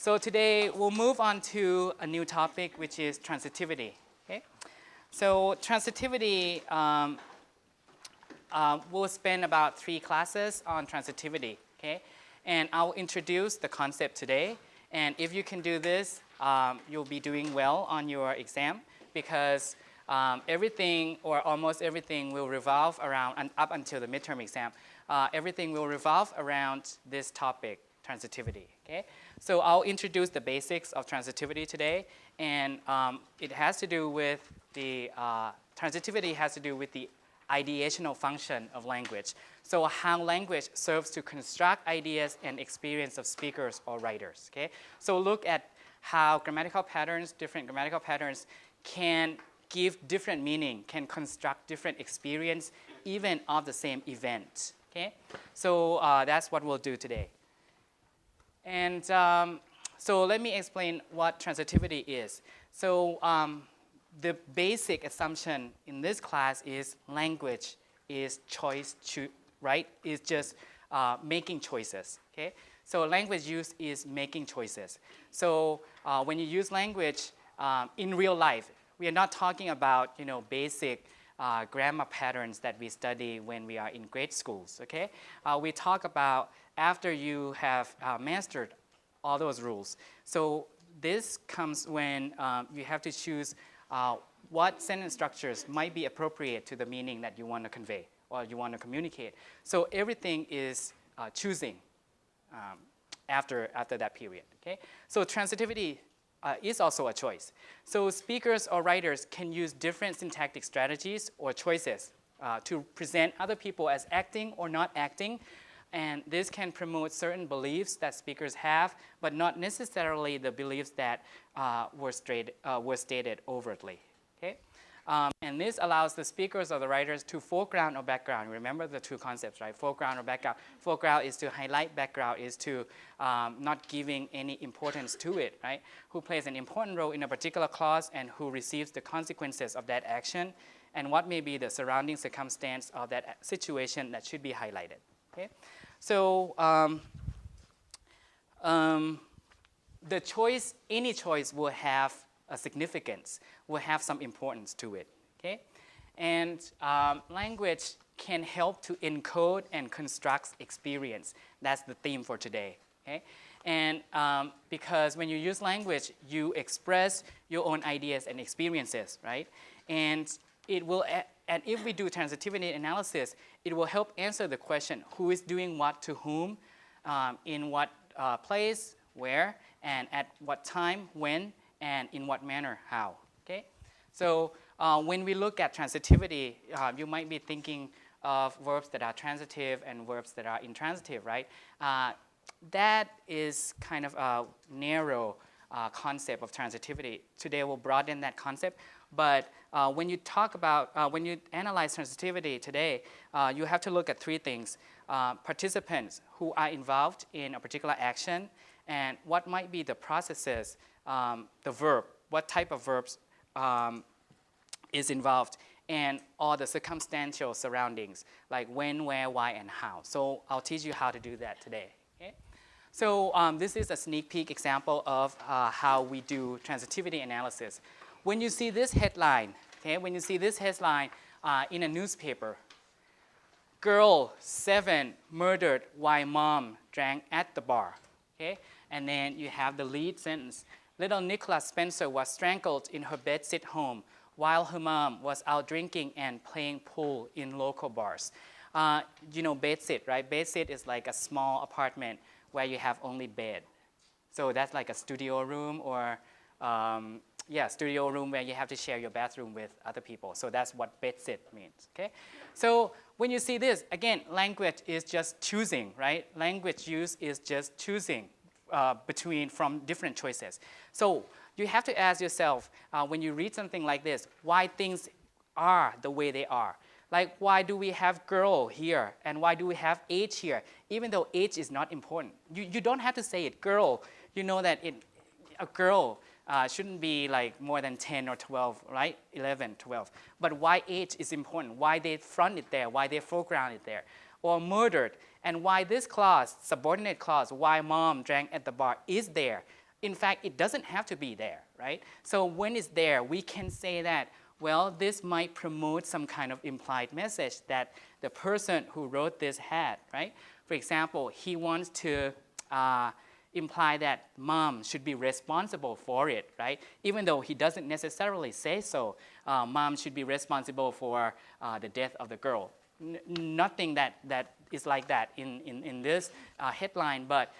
So today we'll move on to a new topic, which is transitivity. Okay? So transitivity, we'll spend about 3 classes on transitivity. Okay? And I'll introduce the concept today. And if you can do this, you'll be doing well on your exam, because everything or almost everything will revolve around, and up until the midterm exam, everything will revolve around this topic, transitivity. Okay? So I'll introduce the basics of transitivity today, and it has to do with the, transitivity has to do with the ideational function of language. So how language serves to construct ideas and experience of speakers or writers. Okay? So look at how grammatical patterns, different grammatical patterns can give different meaning, can construct different experience, even of the same event. Okay? So that's what we'll do today. And so let me explain what transitivity is. So the basic assumption in this class is language is choice, right? Is just making choices. Okay? So language use is making choices. So when you use language in real life, we are not talking about basic grammar patterns that we study when we are in grade schools. Okay? We talk about after you have mastered all those rules. So this comes when you have to choose what sentence structures might be appropriate to the meaning that you want to convey or you want to communicate. So everything is choosing after that period. Okay? So transitivity is also a choice. So speakers or writers can use different syntactic strategies or choices to present other people as acting or not acting. And this can promote certain beliefs that speakers have, but not necessarily the beliefs that were stated overtly. Okay? And this allows the speakers or the writers to foreground or background. Remember the 2 concepts, right? Foreground or background. Foreground is to highlight, background is to not giving any importance to it, right? Who plays an important role in a particular clause and who receives the consequences of that action, and what may be the surrounding circumstance of that situation that should be highlighted. Okay? So the choice, any choice will have a significance, will have some importance to it. Okay? And language can help to encode and construct experience. That's the theme for today. Okay? And because when you use language, you express your own ideas and experiences, right? And it will, and if we do transitivity analysis, it will help answer the question, who is doing what to whom, in what place, where, and at what time, when, and in what manner, how. Okay? So when we look at transitivity, you might be thinking of verbs that are transitive and verbs that are intransitive, right? That is kind of a narrow concept of transitivity. Today we'll broaden that concept. But when you talk about, when you analyze transitivity today, you have to look at 3 things. Participants who are involved in a particular action, and what might be the processes, the verb, what type of verbs is involved, and all the circumstantial surroundings, like when, where, why, and how. So I'll teach you how to do that today. Okay? So this is a sneak peek example of how we do transitivity analysis. When you see this headline, okay, when you see this headline in a newspaper, girl 7 murdered while mom drank at the bar, okay? And then you have the lead sentence. Little Nicholas Spencer was strangled in her bedsit home while her mom was out drinking and playing pool in local bars. You know bedsit, right? Bedsit is like a small apartment where you have only bed. So that's like a studio room or studio room where you have to share your bathroom with other people. So that's what bedsit means, okay? So when you see this, again, language is just choosing, right? Language use is just choosing from different choices. So you have to ask yourself, when you read something like this, why things are the way they are. Like, why do we have girl here, and why do we have age here, even though age is not important? You don't have to say it, girl. You know that a girl shouldn't be like more than 10 or 12, right? 11, 12. But why age is important, why they front it there, why they foreground it there. Or murdered, and why this clause, subordinate clause, why mom drank at the bar, is there. in fact, it doesn't have to be there, right? So when it's there, we can say that, well, this might promote some kind of implied message that the person who wrote this had, right? For example, he wants to imply that mom should be responsible for it, right? Even though he doesn't necessarily say so, mom should be responsible for the death of the girl. Nothing that is like that in this headline, but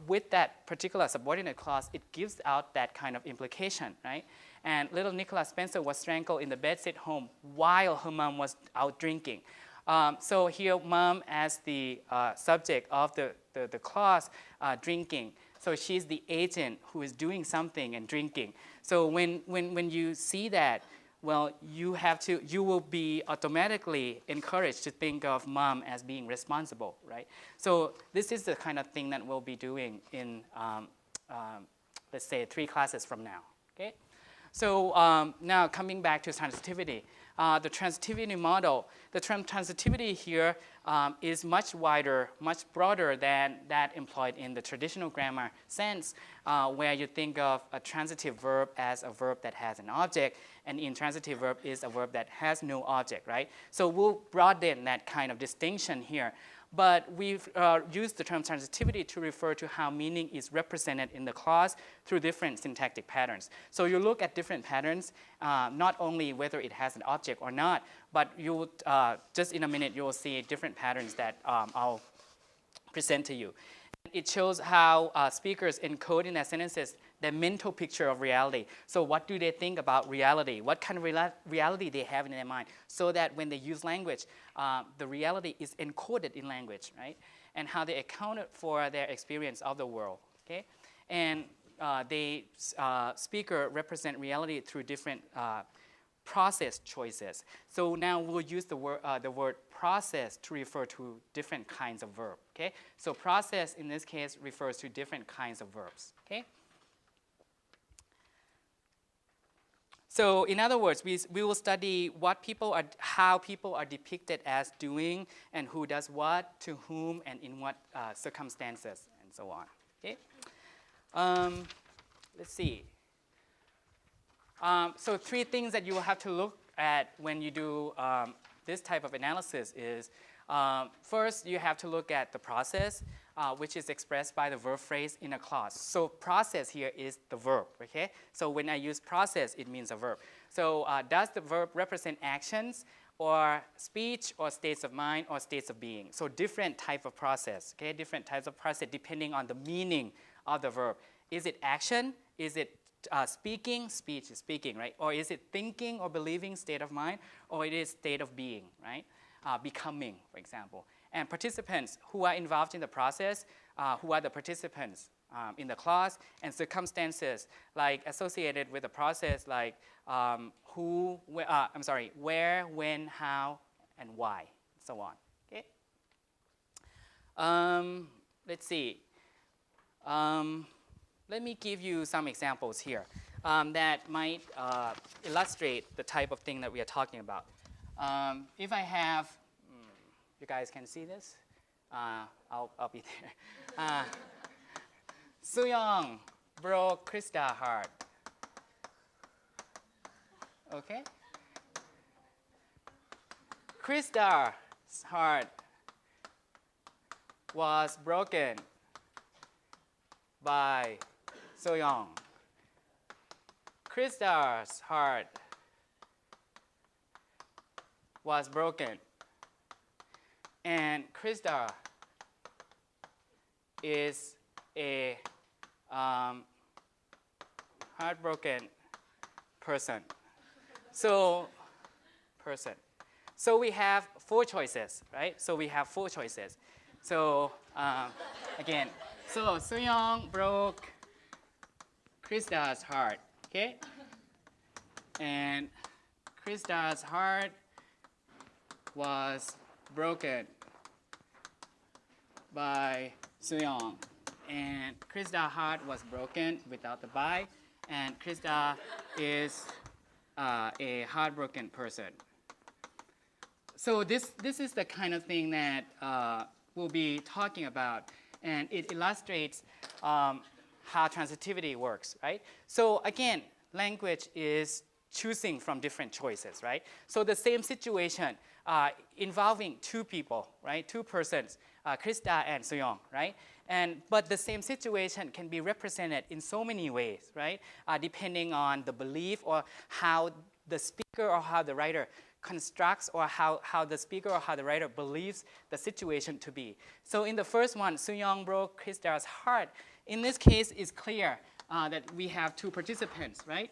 with that particular subordinate clause, it gives out that kind of implication, right? And little Nicholas Spencer was strangled in the bedsit home while her mom was out drinking. So here, mom as the subject of the clause, drinking. So she's the agent who is doing something and drinking. So when you see that, well, you will be automatically encouraged to think of mom as being responsible, right? So this is the kind of thing that we'll be doing in, let's say, 3 classes from now, okay? So now coming back to transitivity. The transitivity model, the term transitivity here is much wider, much broader than that employed in the traditional grammar sense, where you think of a transitive verb as a verb that has an object, and intransitive verb is a verb that has no object, right? So we'll broaden that kind of distinction here. But we've used the term transitivity to refer to how meaning is represented in the clause through different syntactic patterns. So you look at different patterns, not only whether it has an object or not, but you will, just in a minute, you will see different patterns that I'll present to you. It shows how speakers encode in their sentences the mental picture of reality. So what do they think about reality? What kind of reality they have in their mind, so that when they use language, the reality is encoded in language, right? And how they accounted for their experience of the world, okay? And speaker represent reality through different process choices. So now we'll use the word process to refer to different kinds of verb, okay? So process in this case refers to different kinds of verbs, okay? So in other words, we will study how people are depicted as doing and who does what, to whom, and in what circumstances, and so on, okay? Let's see. So 3 things that you will have to look at when you do this type of analysis is, first, you have to look at the process, which is expressed by the verb phrase in a clause. So process here is the verb, okay? So when I use process, it means a verb. So does the verb represent actions or speech or states of mind or states of being? So different type of process, okay? Different types of process depending on the meaning of the verb. Is it action? Is it speaking? Speech is speaking, right? Or is it thinking or believing, state of mind? Or it is state of being, right? Becoming, for example. And participants who are involved in the process, who are the participants in the clause, and circumstances like associated with the process, like where, when, how, and why, and so on. Okay. Let's see. Let me give you some examples here that might illustrate the type of thing that we are talking about. If I have, you guys can see this? I'll be there. Soo-young broke Krista's heart. Okay? Krista's heart was broken by Soo-young. Krista's heart was broken. And Krista is a heartbroken person. So we have 4 choices, right? So we have 4 choices. So again, so Soo-young broke Krista's heart, okay? And Krista's heart was broken by Soo-young. And Krista's heart was broken without the by. And Krista is a heartbroken person. So this is the kind of thing that we'll be talking about. And it illustrates how transitivity works, right? So again, language is choosing from different choices, right? So the same situation involving two people, right? Two persons, Krista and Suyong, right? But the same situation can be represented in so many ways, right? Depending on the belief or how the speaker or how the writer constructs or how the speaker or how the writer believes the situation to be. So in the first one, Suyong broke Krista's heart. In this case, it's clear that we have two participants, right?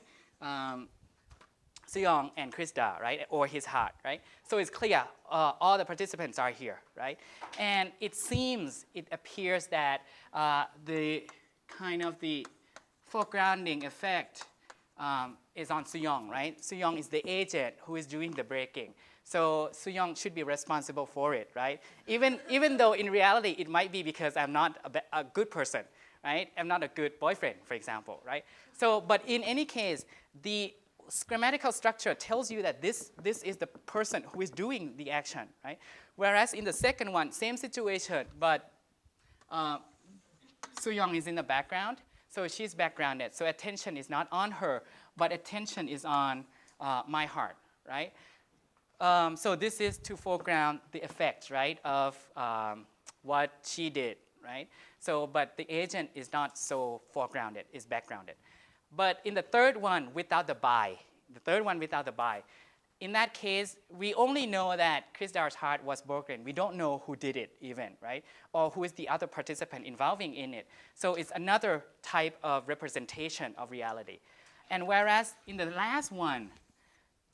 Suyong and Krista, right? Or his heart, right? So it's clear all the participants are here, right? And it appears that the kind of the foregrounding effect is on Suyong, right? Suyong is the agent who is doing the breaking. So Suyong should be responsible for it, right? Even though in reality it might be because I'm not a good person, right? I'm not a good boyfriend, for example, right? So, but in any case, the grammatical structure tells you that this is the person who is doing the action, right? Whereas in the second one, same situation, but Suyong is in the background, so she's backgrounded. So attention is not on her, but attention is on my heart, right? So this is to foreground the effect, right, of what she did, right? So, but the agent is not so foregrounded, is backgrounded. But in the third one, without the by, in that case, we only know that Krista's heart was broken. We don't know who did it even, right? Or who is the other participant involving in it. So it's another type of representation of reality. And whereas in the last one,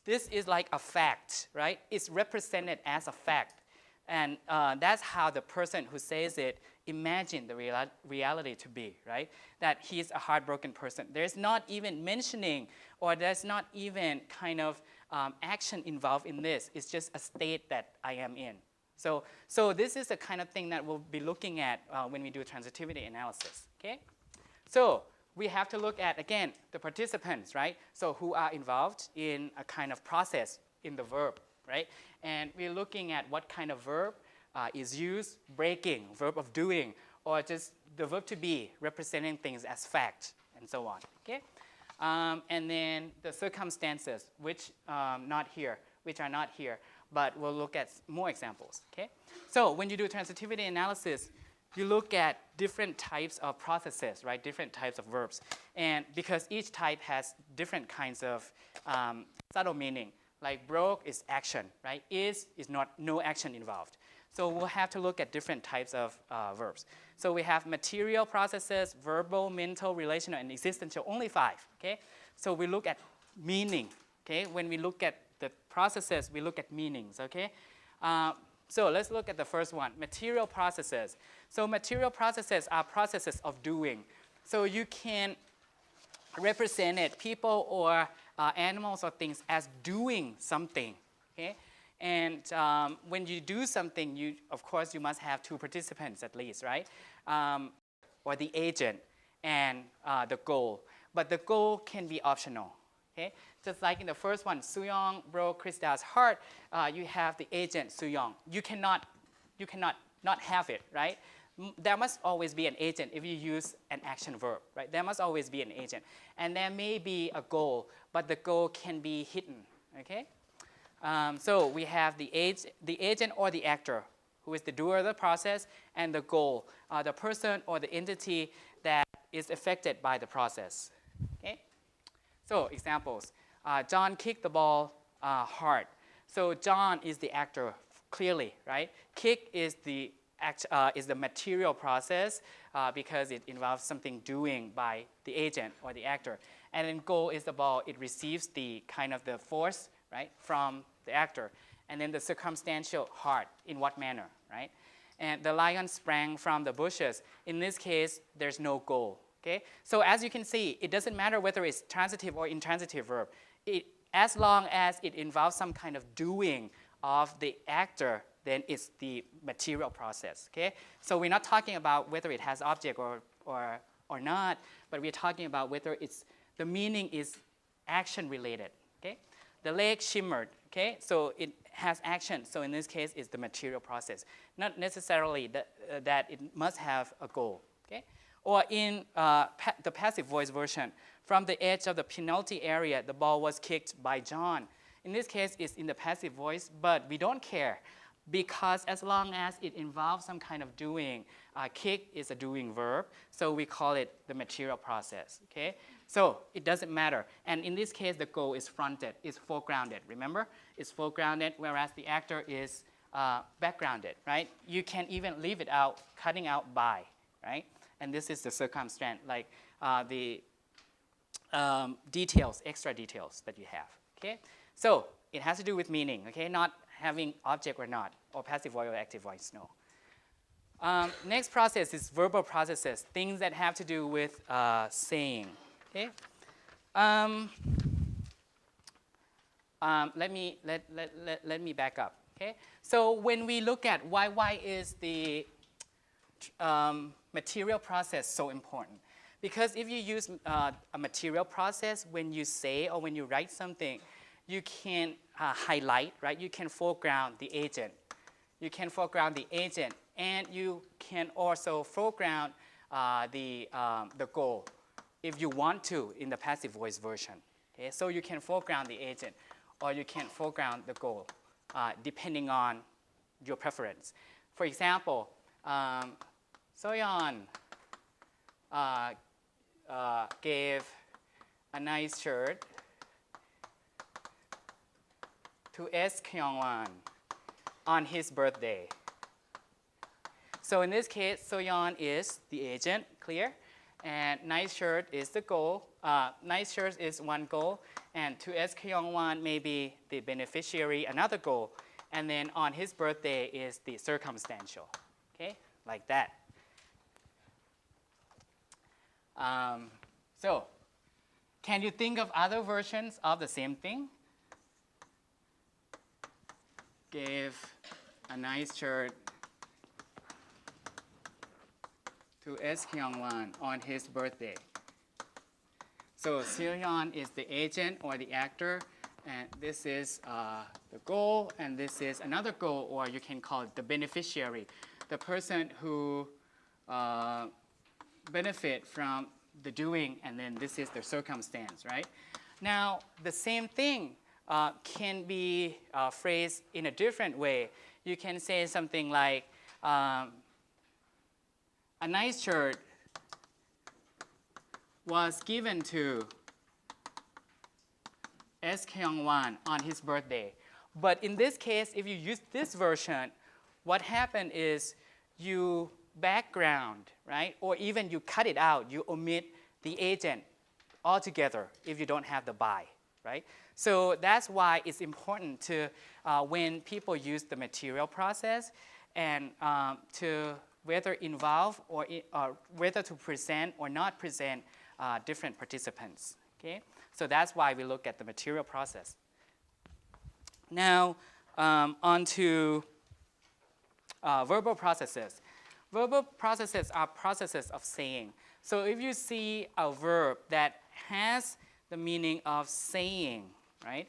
this is like a fact, right? It's represented as a fact. And that's how the person who says it imagined the reality to be, right? That he's a heartbroken person. There's not even mentioning or there's not even kind of action involved in this. It's just a state that I am in. So this is the kind of thing that we'll be looking at when we do transitivity analysis, okay? So we have to look at, again, the participants, right? So who are involved in a kind of process in the verb, right? And we're looking at what kind of verb is used, breaking, verb of doing, or just the verb to be, representing things as fact, and so on, okay? And then the circumstances, which are not here, but we'll look at more examples, okay? So when you do transitivity analysis, you look at different types of processes, right? Different types of verbs. And because each type has different kinds of subtle meaning, like broke is action, right? Is not no action involved. So we'll have to look at different types of verbs. So we have material processes, verbal, mental, relational, and existential, only 5, okay? So we look at meaning, okay? When we look at the processes, we look at meanings, okay? So let's look at the first one, material processes. So material processes are processes of doing. So you can represent it, people or animals or things, as doing something, okay? And when you do something, of course, you must have two participants at least, right? Or the agent and the goal. But the goal can be optional, okay? Just like in the first one, Suyong broke Krista's heart, you have the agent, Suyong. You cannot not have it, right? There must always be an agent if you use an action verb, right? There must always be an agent. And there may be a goal, but the goal can be hidden, okay? So we have the agent or the actor, who is the doer of the process, and the goal, the person or the entity that is affected by the process, okay? So examples, John kicked the ball hard. So John is the actor, clearly, right? Kick is the material process because it involves something doing by the agent or the actor. And then goal is the ball. It receives the kind of the force, right, from the actor. And then the circumstantial heart, in what manner, right? And the lion sprang from the bushes. In this case, there's no goal, okay? So as you can see, it doesn't matter whether it's transitive or intransitive verb. As long as it involves some kind of doing of the actor, then it's the material process, okay? So we're not talking about whether it has object or not, but we're talking about whether the meaning is action related, okay? The lake shimmered, okay? So it has action, so in this case, it's the material process. Not necessarily that it must have a goal, okay? Or in the passive voice version, from the edge of the penalty area, the ball was kicked by John. In this case, it's in the passive voice, but we don't care because as long as it involves some kind of doing, kick is a doing verb, so we call it the material process, okay? So it doesn't matter. And in this case, the goal is fronted, is foregrounded, remember? It's foregrounded, whereas the actor is backgrounded, right? You can even leave it out, cutting out by, right? And this is the circumstance, like the details, extra details that you have, okay? So it has to do with meaning, okay? Not having object or not, or passive voice or active voice, no. Next process is verbal processes, things that have to do with saying, okay? Let me back up, okay? So when we look at why is the material process so important? Because if you use a material process when you say or when you write something, you can highlight, right? You can foreground the agent. You can foreground the agent, and you can also foreground the goal if you want to in the passive voice version. Okay? So you can foreground the agent, or you can foreground the goal, depending on your preference. For example, Soyeon gave a nice shirt to S. Kyungwon on his birthday. So in this case, Soyeon is the agent, clear? And nice shirt is the goal. Nice shirt is one goal. And to S. Kyungwon may be the beneficiary, another goal. And then on his birthday is the circumstantial, okay? Like that. So can you think of other versions of the same thing? Gave a nice shirt to S. Kyungwon on his birthday. So Seoyeon is the agent or the actor, and this is the goal, and this is another goal, or you can call it the beneficiary, the person who benefit from the doing, and then this is the circumstance, right? Now, the same thing can be phrased in a different way. You can say something like, a nice shirt was given to S. Kyungwon on his birthday. But in this case, if you use this version, what happened is you background, right? Or even you cut it out, you omit the agent altogether if you don't have the by, right? So that's why it's important to, when people use the material process, and to whether involve or whether to present or not present different participants, okay? So that's why we look at the material process. Now, on to verbal processes. Verbal processes are processes of saying. So if you see a verb that has the meaning of saying, right,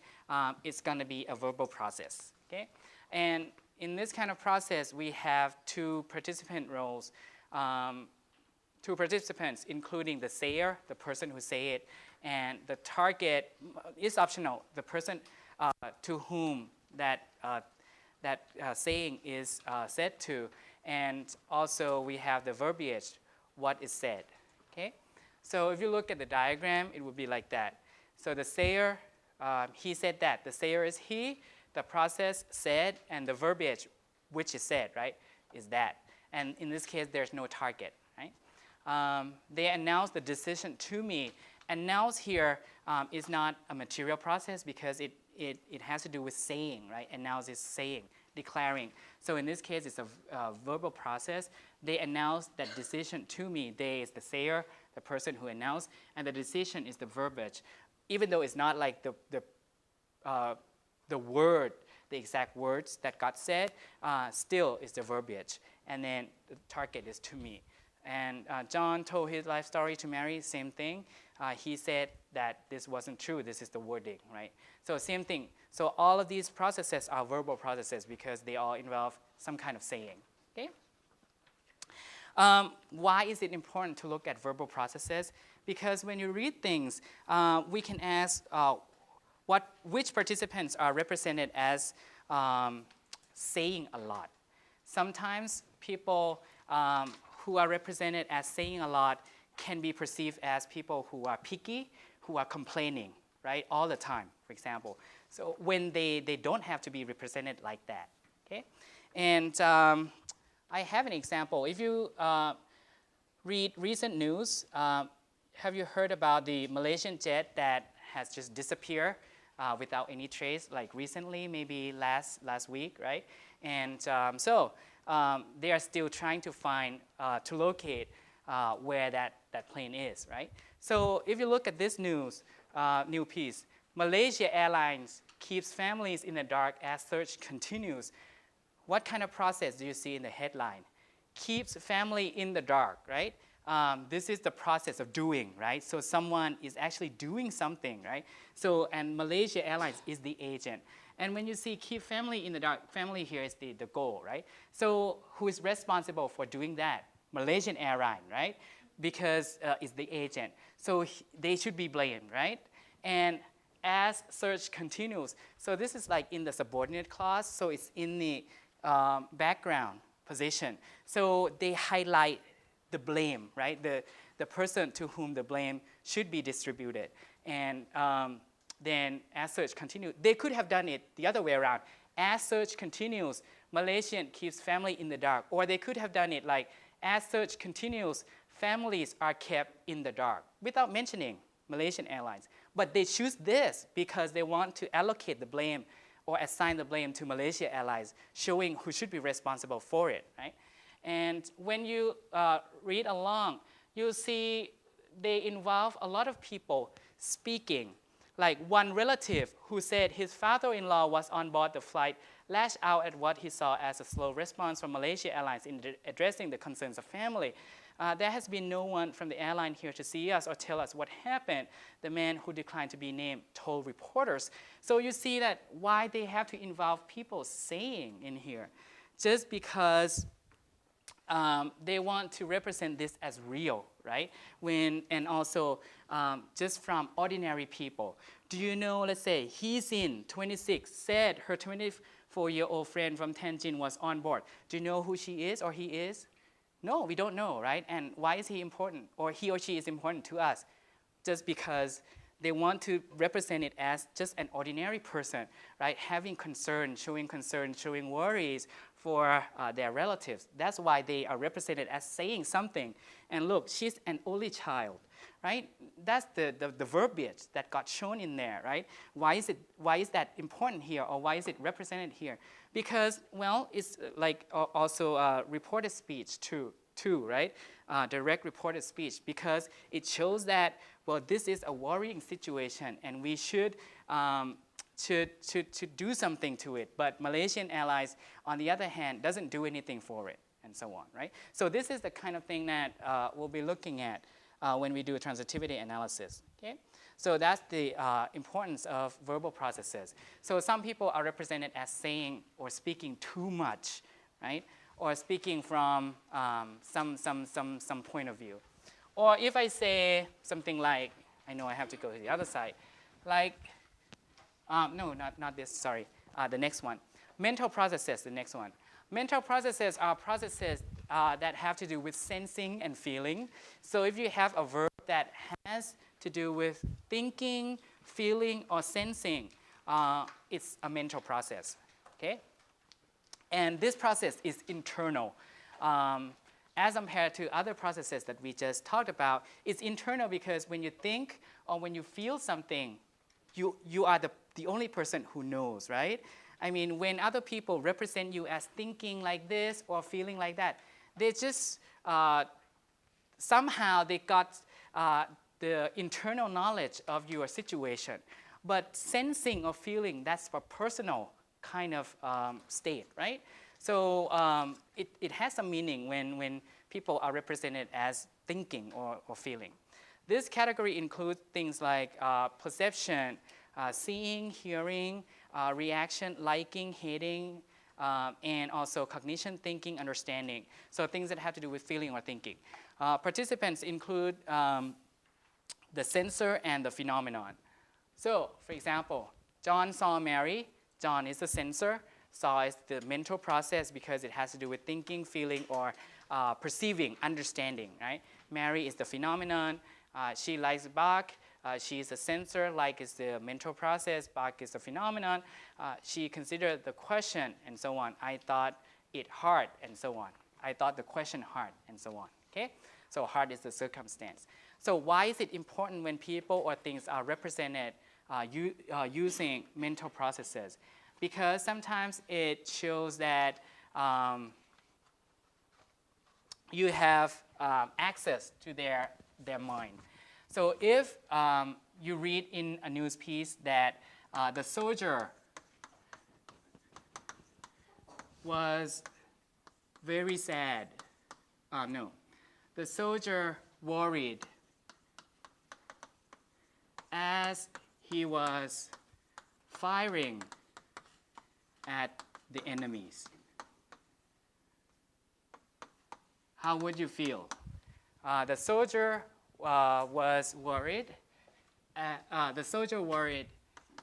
it's going to be a verbal process, okay? And in this kind of process, we have two participant roles, two participants, including the sayer, the person who say it, and the target is optional, the person to whom that saying is said to. And also we have the verbiage, what is said, okay? So if you look at the diagram, it would be like that. So the sayer, he said that. The sayer is he, the process said, and the verbiage, which is said, right, is that. And in this case, there's no target, right? They announced the decision to me. Announce here is not a material process because it has to do with saying, right? Announce is saying, declaring. So in this case, it's a verbal process. They announced that decision to me. They is the sayer, the person who announced, and the decision is the verbiage. Even though it's not like the word, the exact words that got said, still is the verbiage. And then the target is to me. And John told his life story to Mary, same thing. He said that this wasn't true, this is the wording, right? So same thing. So all of these processes are verbal processes because they all involve some kind of saying, okay? Why is it important to look at verbal processes? Because when you read things, we can ask which participants are represented as saying a lot. Sometimes people who are represented as saying a lot can be perceived as people who are picky, who are complaining, right, all the time, for example. So when they don't have to be represented like that, okay? And I have an example. If you read recent news, have you heard about the Malaysian jet that has just disappeared without any trace, like recently, maybe last week, right? And so they are still trying to find, to locate where that plane is, right? So if you look at this new piece, Malaysia Airlines keeps families in the dark as search continues. What kind of process do you see in the headline? Keeps family in the dark, right? This is the process of doing, right? So someone is actually doing something, right? So, and Malaysia Airlines is the agent. And when you see keep family in the dark, family here is the goal, right? So who is responsible for doing that? Malaysian Airlines, right? Because it's the agent. So they should be blamed, right? And as search continues, so this is like in the subordinate clause, so it's in the background position. So they highlight the blame, right? The person to whom the blame should be distributed. And then as search continues, they could have done it the other way around. As search continues, Malaysian keeps family in the dark. Or they could have done it like, as search continues, families are kept in the dark, without mentioning Malaysian Airlines. But they choose this because they want to allocate the blame or assign the blame to Malaysia Airlines, showing who should be responsible for it, right? And when you read along, you'll see they involve a lot of people speaking. Like one relative who said his father-in-law was on board the flight lashed out at what he saw as a slow response from Malaysia Airlines in addressing the concerns of family. There has been no one from the airline here to see us or tell us what happened. The man who declined to be named told reporters. So you see that why they have to involve people saying in here, just because they want to represent this as real, right? And also just from ordinary people. Do you know, let's say, he's in 26, said her 24-year-old friend from Tianjin was on board. Do you know who she is or he is? No, we don't know, right? And why is he important, or he or she is important to us? Just because they want to represent it as just an ordinary person, right? Having concern, showing worries for their relatives. That's why they are represented as saying something. And look, she's an only child, right? That's the verbiage that got shown in there, right? Why is that important here, or why is it represented here? Because, well, it's like also reported speech too, right? Direct reported speech, because it shows that, well, this is a worrying situation and we should do something to it. But Malaysian Airlines, on the other hand, doesn't do anything for it, and so on, right? So this is the kind of thing that we'll be looking at when we do a transitivity analysis, okay? So that's the importance of verbal processes. So some people are represented as saying or speaking too much, right? Or speaking from some point of view. Or if I say something like, I know I have to go to the other side, like, no, not this, sorry, the next one. Mental processes, the next one. Mental processes are processes that have to do with sensing and feeling. So if you have a verb that has to do with thinking, feeling, or sensing, it's a mental process, okay? And this process is internal. As compared to other processes that we just talked about, it's internal because when you think or when you feel something, you are the only person who knows, right? I mean, when other people represent you as thinking like this or feeling like that, they just somehow they got the internal knowledge of your situation. But sensing or feeling, that's a personal kind of state, right? So it has some meaning when people are represented as thinking or feeling. This category includes things like perception, seeing, hearing, reaction, liking, hating, and also cognition, thinking, understanding. So things that have to do with feeling or thinking. Participants include the sensor and the phenomenon. So, for example, John saw Mary. John is the sensor. Saw is the mental process because it has to do with thinking, feeling, or perceiving, understanding, right? Mary is the phenomenon. She likes Bach. She is the sensor. Like is the mental process. Bach is the phenomenon. She considered the question and so on. I thought it hard and so on. I thought the question hard and so on. Okay? So hard is the circumstance. So why is it important when people or things are represented using mental processes? Because sometimes it shows that you have access to their mind. So if you read in a news piece that the soldier was very sad, the soldier worried as he was firing at the enemies. How would you feel? The soldier was worried. The soldier worried.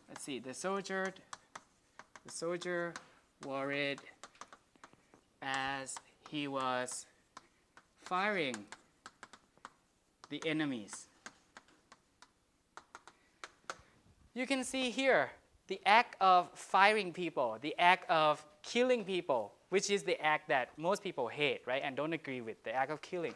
Let's see. The soldier worried as he was firing the enemies. You can see here the act of firing people, the act of killing people, which is the act that most people hate, right, and don't agree with, the act of killing.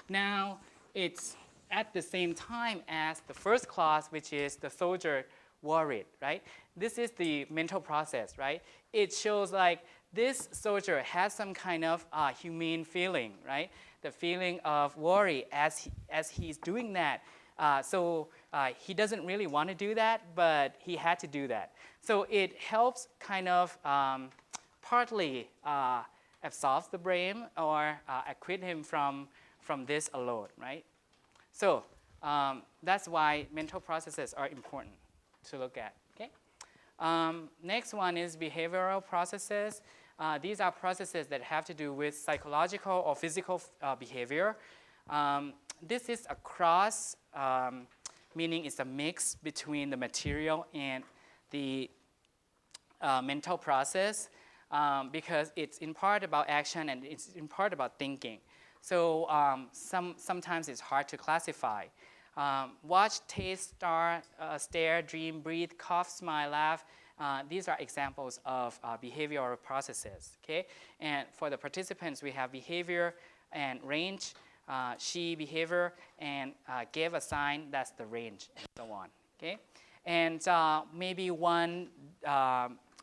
Now, it's at the same time as the first clause, which is the soldier worried, right? This is the mental process, right? It shows like this soldier has some kind of humane feeling, right? The feeling of worry as he's doing that. So he doesn't really want to do that, but he had to do that. So it helps kind of partly absolve the brain or acquit him from this alone, right? So that's why mental processes are important to look at. Okay. Next one is behavioral processes. These are processes that have to do with psychological or physical behavior. This is a cross, meaning it's a mix between the material and the mental process because it's in part about action and it's in part about thinking. So sometimes it's hard to classify. Watch, taste, stare, dream, breathe, cough, smile, laugh. These are examples of behavioral processes. Okay? And for the participants, we have behavior and range. She behavior and gave a sign, that's the range, and so on. Okay? And maybe one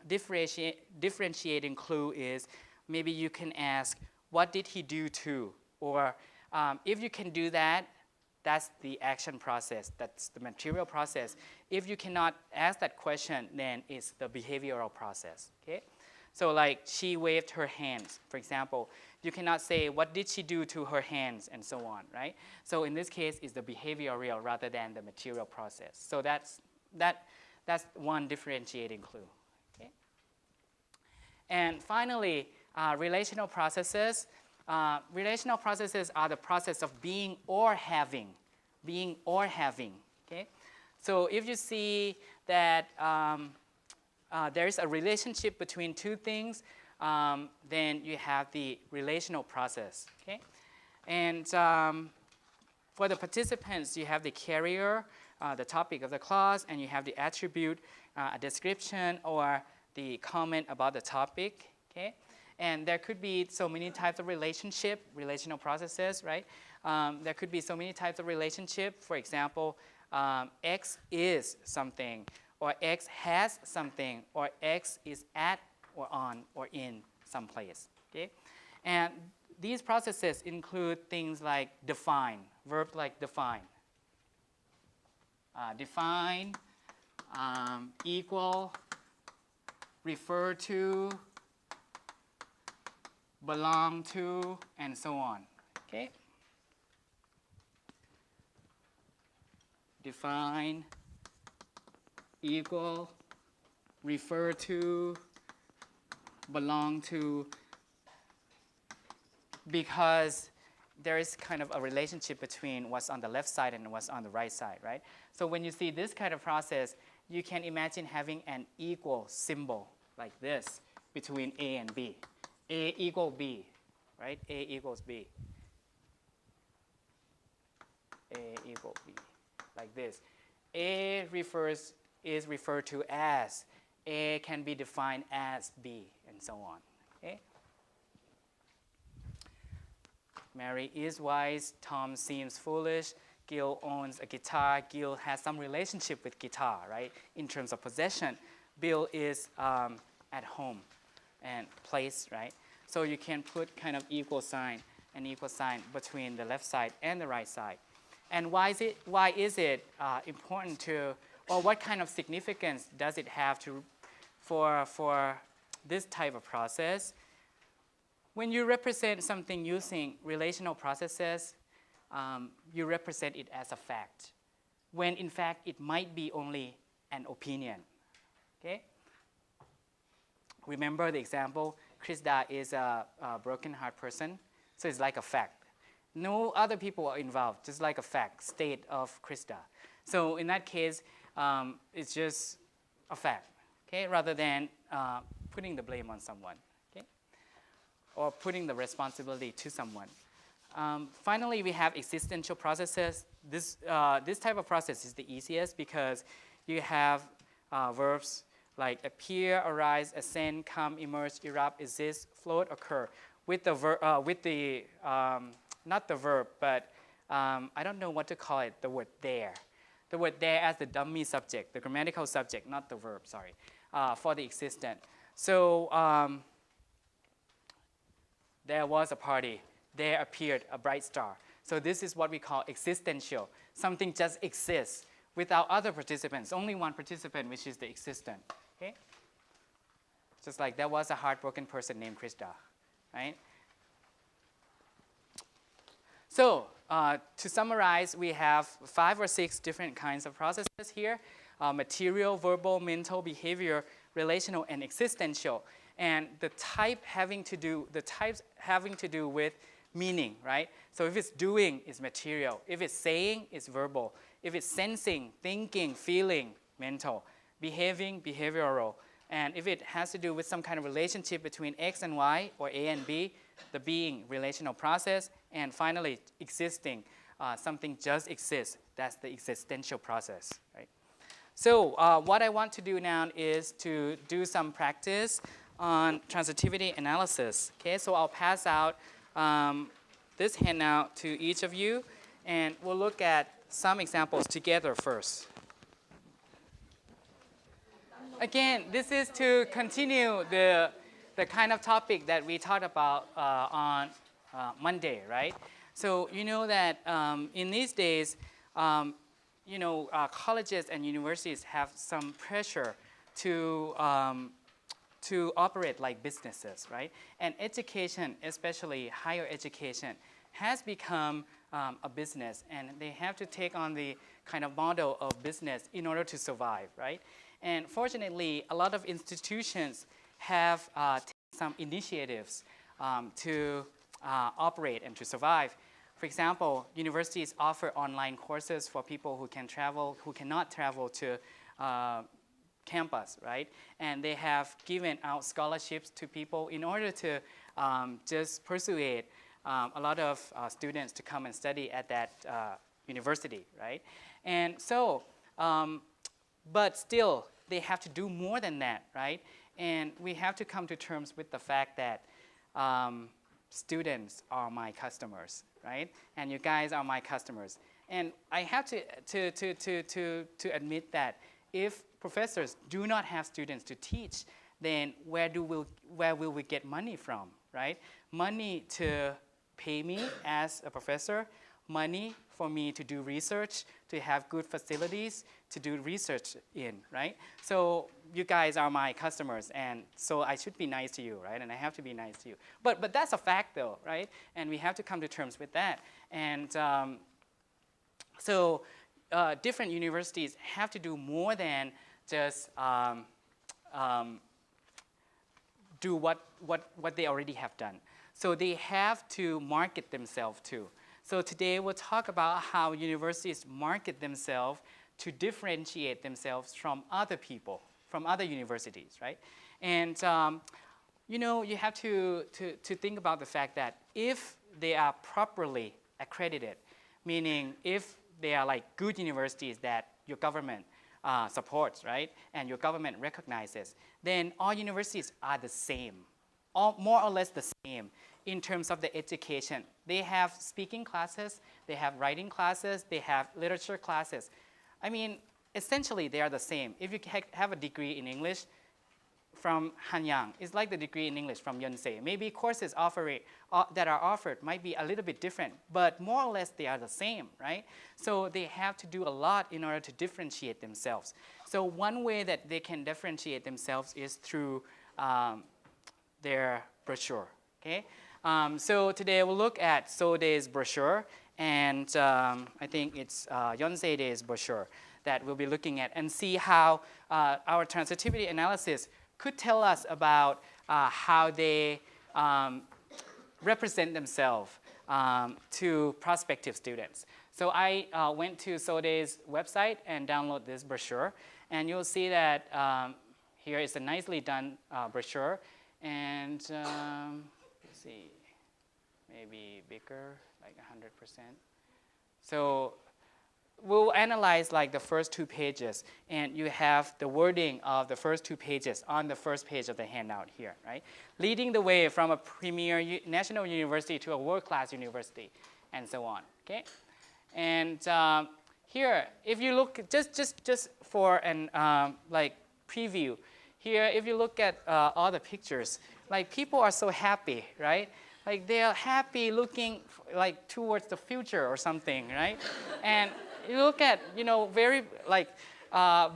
differentiating clue is maybe you can ask, what did he do to? Or if you can do that, that's the action process, that's the material process. If you cannot ask that question, then it's the behavioral process. Okay? So like she waved her hands, for example. You cannot say, what did she do to her hands, and so on, right? So in this case, it's the behavioral rather than the material process. So that's one differentiating clue. Okay? And finally, relational processes. Relational processes are the process of being or having. Okay? So if you see that there's a relationship between two things, then you have the relational process. Okay? And for the participants, you have the carrier, the topic of the clause, and you have the attribute, a description, or the comment about the topic. Okay? And there could be so many types of relational processes, right? There could be so many types of relationship. For example, X is something, or X has something, or X is at or on or in some place. Okay? And these processes include things like define, verbs like define. Define, equal, refer to, belong to, and so on. Okay? Define, equal, refer to, belong to, because there is kind of a relationship between what's on the left side and what's on the right side, right? So when you see this kind of process, you can imagine having an equal symbol like this between A and B. A equal B, right? A equals B. A equal B, like this. A is referred to as, A can be defined as B, and so on, okay? Mary is wise, Tom seems foolish, Gil owns a guitar, Gil has some relationship with guitar, right? In terms of possession, Bill is at home and place, right? So you can put kind of equal sign, an equal sign between the left side and the right side. And why is it important to, or what kind of significance does it have to, for this type of process? When you represent something using relational processes, you represent it as a fact, when in fact it might be only an opinion, okay? Remember the example, Krista is a broken heart person, so it's like a fact. No other people are involved, just like a fact, state of Krista. So in that case, it's just a fact, okay, rather than putting the blame on someone, okay, or putting the responsibility to someone. Finally, we have existential processes. This type of process is the easiest because you have verbs like appear, arise, ascend, come, emerge, erupt, exist, float, occur, with the not the verb, but I don't know what to call it, the word there. The word there as the dummy subject, the grammatical subject, not the verb, sorry, for the existent. So there was a party. There appeared a bright star. So this is what we call existential. Something just exists without other participants. Only one participant, which is the existent. Okay? Just like there was a heartbroken person named Krista, right? So to summarize, we have 5 or 6 different kinds of processes here: material, verbal, mental, behavior, relational, and existential. And the types having to do with meaning, right? So if it's doing, it's material. If it's saying, it's verbal. If it's sensing, thinking, feeling, mental. Behaving, behavioral. And if it has to do with some kind of relationship between X and Y or A and B, the being, relational process. And finally, existing, something just exists. That's the existential process, right? So what I want to do now is to do some practice on transitivity analysis. Okay, so I'll pass out this handout to each of you, and we'll look at some examples together first. Again, this is to continue the kind of topic that we talked about on Monday, right? So you know that in these days, colleges and universities have some pressure to operate like businesses, right? And education, especially higher education, has become a business, and they have to take on the kind of model of business in order to survive, right? And fortunately, a lot of institutions have taken some initiatives to operate and to survive. For example, universities offer online courses for people who cannot travel to campus, right? And they have given out scholarships to people in order to just persuade a lot of students to come and study at that university, right? And so, but still, they have to do more than that, right? And we have to come to terms with the fact that students are my customers, right? And you guys are my customers. And I have to admit that if professors do not have students to teach, then where will we get money from, right? Money to pay me as a professor, money for me to do research, to have good facilities to do research in, right? So you guys are my customers, and so I should be nice to you, right? And I have to be nice to you. But that's a fact, though, right? And we have to come to terms with that. And so different universities have to do more than just do what they already have done. So they have to market themselves too. So today we'll talk about how universities market themselves to differentiate themselves from other people, from other universities, right? And you have to think about the fact that if they are properly accredited, meaning if they are like good universities that your government supports, right, and your government recognizes, then all universities are the same, more or less the same in terms of the education. They have speaking classes, they have writing classes, they have literature classes. I mean, essentially they are the same. If you have a degree in English from Hanyang, it's like the degree in English from Yonsei. Maybe courses that are offered might be a little bit different, but more or less they are the same, right? So they have to do a lot in order to differentiate themselves. So one way that they can differentiate themselves is through their brochure, okay? So today we'll look at Sodei's brochure, and I think it's Yonsei's brochure that we'll be looking at, and see how our transitivity analysis could tell us about how they represent themselves to prospective students. So I went to Sodei's website and download this brochure, and you'll see that here is a nicely done brochure, and let's see, maybe bigger, like 100%. So we'll analyze like the first 2 pages, and you have the wording of the first 2 pages on the first page of the handout here, right? Leading the way from a premier national university to a world-class university, and so on, okay? And here, if you look, just for an like preview, here, if you look at all the pictures, like people are so happy, right? Like they are happy looking like towards the future or something, right? And you look at, very like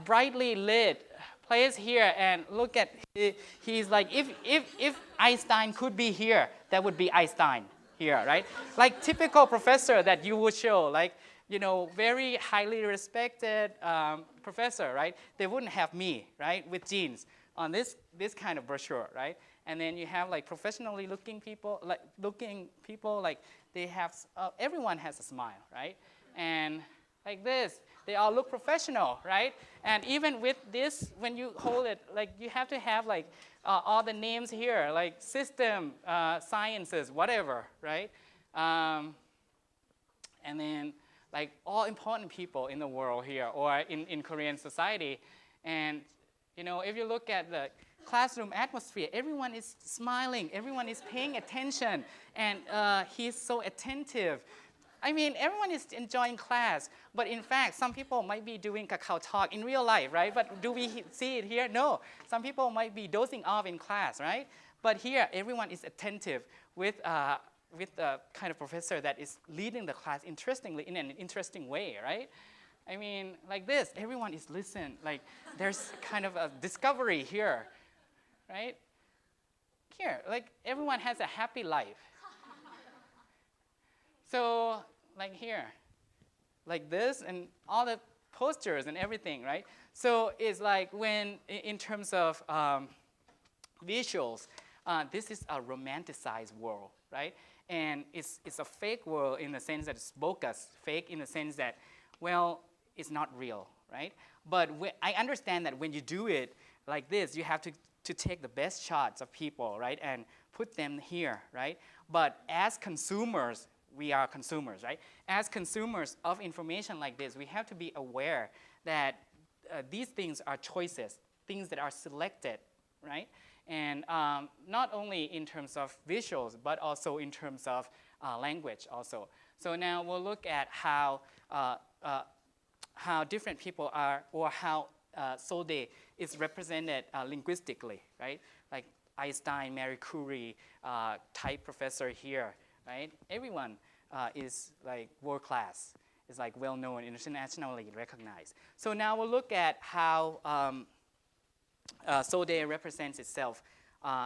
brightly lit place here, and look at, he's like, if Einstein could be here, that would be Einstein here, right? Like typical professor that you would show, like, very highly respected professor, right? They wouldn't have me, right, with jeans on this kind of brochure, right? And then you have like professionally looking people, like they have, everyone has a smile, right? And like this, they all look professional, right? And even with this, when you hold it, like you have to have like all the names here, like system, sciences, whatever, right? And then like all important people in the world here, or in Korean society. And if you look at the classroom atmosphere, everyone is smiling, everyone is paying attention, and he's so attentive. I mean, everyone is enjoying class, but in fact, some people might be doing kakao talk in real life, right? But do we see it here? No. Some people might be dozing off in class, right? But here, everyone is attentive with the kind of professor that is leading the class interestingly, in an interesting way, right? I mean, like this, everyone is listening. Like there's kind of a discovery here, right? Here, like everyone has a happy life. So like here, like this, and all the posters and everything, right? So it's like when, in terms of visuals, this is a romanticized world, right? And it's a fake world in the sense that it's bogus, fake in the sense that, well, it's not real, right? But I understand that when you do it like this, you have to take the best shots of people, right? And put them here, right? But as consumers, we are consumers, right? As consumers of information like this, we have to be aware that these things are choices, things that are selected, right? And not only in terms of visuals, but also in terms of language also. So now we'll look at how different people are, or how Sodei is represented linguistically, right? Like Einstein, Marie Curie type professor here, right? Everyone is like world class, is like well known, internationally recognized. So now we'll look at how Sodei represents itself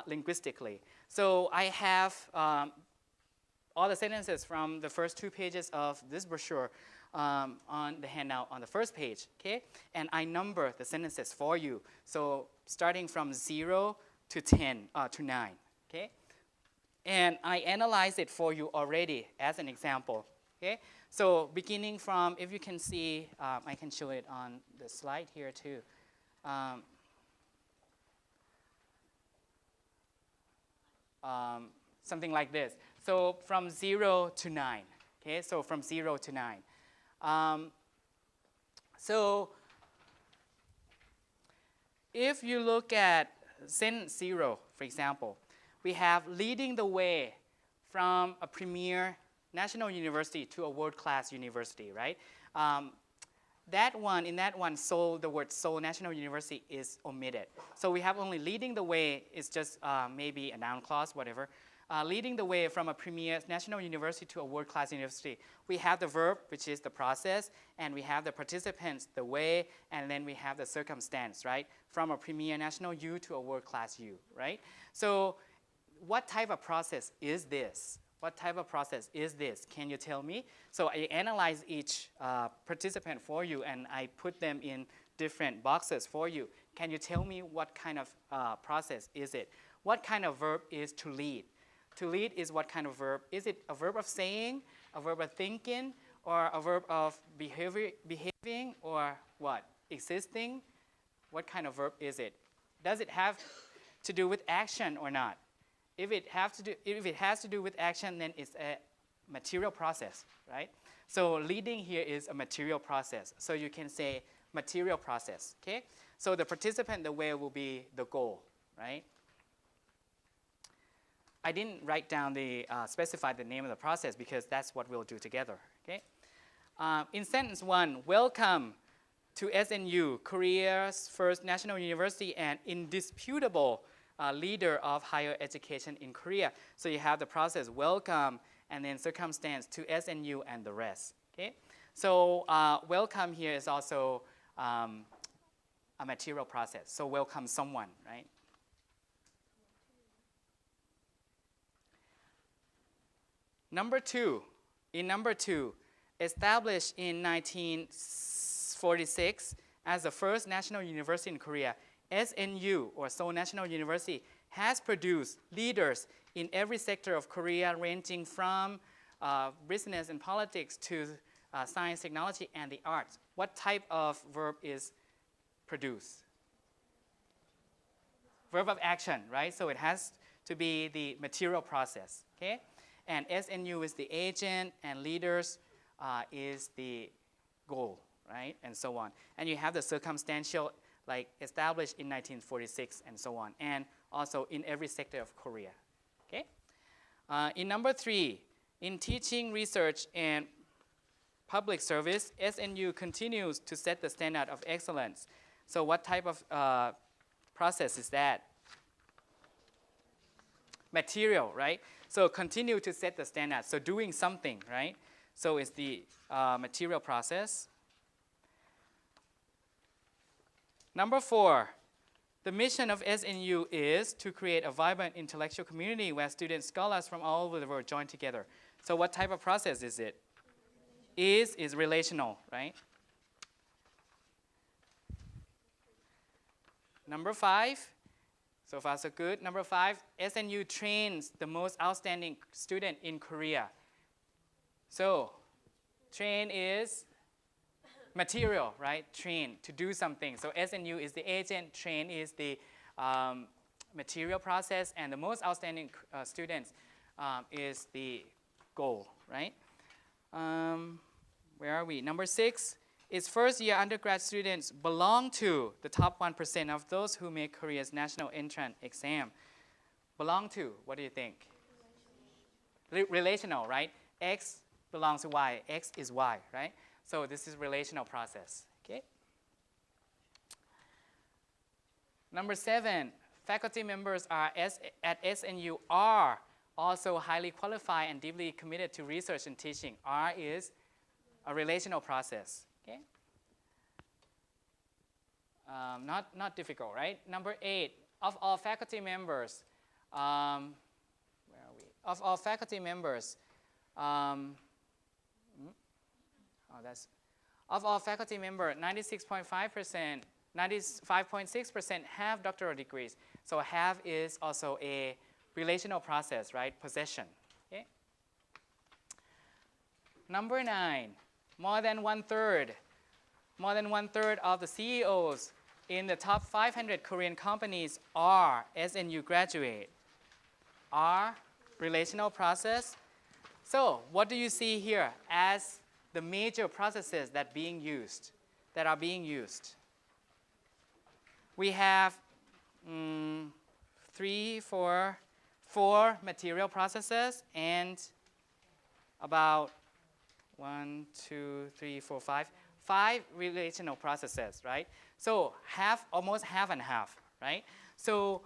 linguistically. So I have all the sentences from the first 2 pages of this brochure on the handout on the first page, okay? And I number the sentences for you. So starting from 0 to 10 to 9. Okay, and I analyze it for you already as an example. Okay, so beginning from, if you can see, I can show it on the slide here too. Something like this. So from 0 to 9. Okay, so from 0 to 9. So if you look at sentence 0, for example, we have leading the way from a premier national university to a world-class university, right? In that one, Seoul, the word Seoul National University is omitted. So we have only leading the way is just maybe a noun clause, whatever. Leading the way from a premier national university to a world-class university. We have the verb, which is the process, and we have the participants, the way, and then we have the circumstance, right? From a premier national U to a world-class U, right? So what type of process is this? What type of process is this? Can you tell me? So I analyze each participant for you, and I put them in different boxes for you. Can you tell me what kind of process is it? What kind of verb is to lead? To lead is what kind of verb? Is it a verb of saying, a verb of thinking, or a verb of behaving, or what? Existing? What kind of verb is it? Does it have to do with action or not? If it has to do with action, then it's a material process, right? So leading here is a material process. So you can say material process, okay? So the participant, the way will be the goal, right? I didn't write down specify the name of the process because that's what we'll do together, okay? In sentence 1, welcome to SNU, Korea's first national university and indisputable leader of higher education in Korea. So you have the process welcome and then circumstance to SNU and the rest, okay? So welcome here is also a material process. So welcome someone, right? Number 2, established in 1946 as the first national university in Korea, SNU, or Seoul National University, has produced leaders in every sector of Korea, ranging from business and politics to science, technology, and the arts. What type of verb is produce? Verb of action, right? So it has to be the material process, okay? And SNU is the agent, and leaders is the goal, right? And so on. And you have the circumstantial, like established in 1946 and so on, and also in every sector of Korea, okay? In number 3, in teaching, research, and public service, SNU continues to set the standard of excellence. So what type of process is that? Material, right? So continue to set the standard. So doing something, right? So it's the material process. Number 4, the mission of SNU is to create a vibrant intellectual community where students, scholars from all over the world join together. So what type of process is it? Is relational, right? Number 5, so far so good. Number 5, SNU trains the most outstanding student in Korea. So train is material, right? Train, to do something. So SNU is the agent, train is the material process, and the most outstanding students is the goal, right? Where are we? Number 6 is first-year undergrad students belong to the top 1% of those who make Korea's national entrance exam. Belong to, what do you think? Relational, right? X belongs to Y, X is Y, right? So this is relational process, okay? Number 7, faculty members at SNU are also highly qualified and deeply committed to research and teaching. R is a relational process, okay? Not difficult, right? Number 8, of all faculty members, where are we? Of all faculty members, of all faculty members, 96.5%, 95.6% have doctoral degrees. So have is also a relational process, right? Possession. Okay? Number 9, more than one-third of the CEOs in the top 500 Korean companies are SNU graduate. Are relational process. So what do you see here as the major processes that are being used? We have 4 material processes and about 5 relational processes, right? So almost half and half, right? So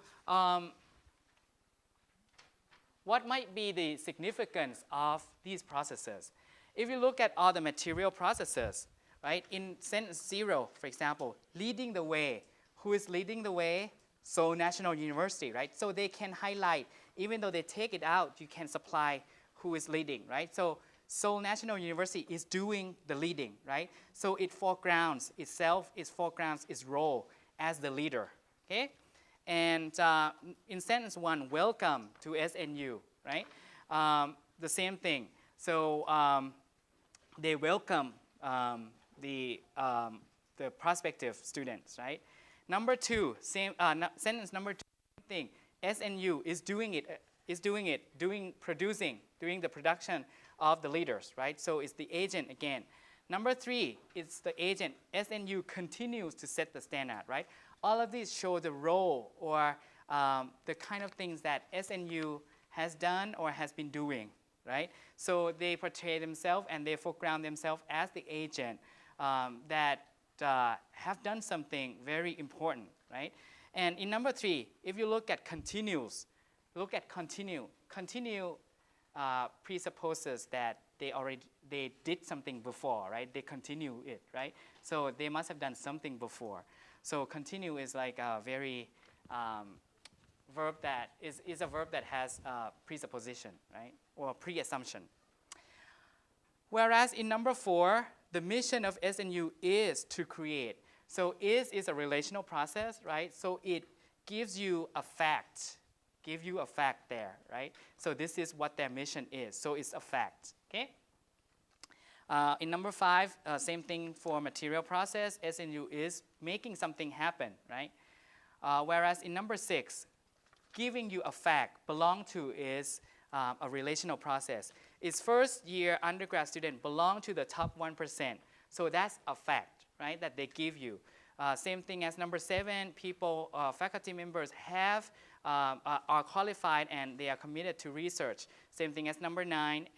what might be the significance of these processes? If you look at all the material processes, right? In sentence 0, for example, leading the way. Who is leading the way? Seoul National University, right? So they can highlight, even though they take it out, you can supply who is leading, right? So Seoul National University is doing the leading, right? So it foregrounds itself, it foregrounds its role as the leader, okay? And in sentence 1, welcome to SNU, right? The same thing. So they welcome the prospective students, right? Number 2, sentence number 2, same thing. SNU is doing the production of the leaders, right? So it's the agent again. Number 3, it's the agent. SNU continues to set the standard, right? All of these show the role or the kind of things that SNU has done or has been doing, right? So they portray themselves and they foreground themselves as the agent that have done something very important, right? And in number 3, if you look at continues, continue presupposes that they did something before, right? They continue it, right? So they must have done something before. So continue is like a very verb that is a verb that has presupposition, right? Or pre-assumption. Whereas in number 4, the mission of SNU is to create. So is a relational process, right? So it gives you a fact. There, right? So this is what their mission is. So it's a fact, okay? In number 5, same thing for material process. SNU is making something happen, right? Whereas in number 6, giving you a fact, belong to is a relational process. Its first year undergrad student belong to the top 1%. So that's a fact, right, that they give you. Same thing as number 7, people, faculty members are qualified and they are committed to research. Same thing as number 8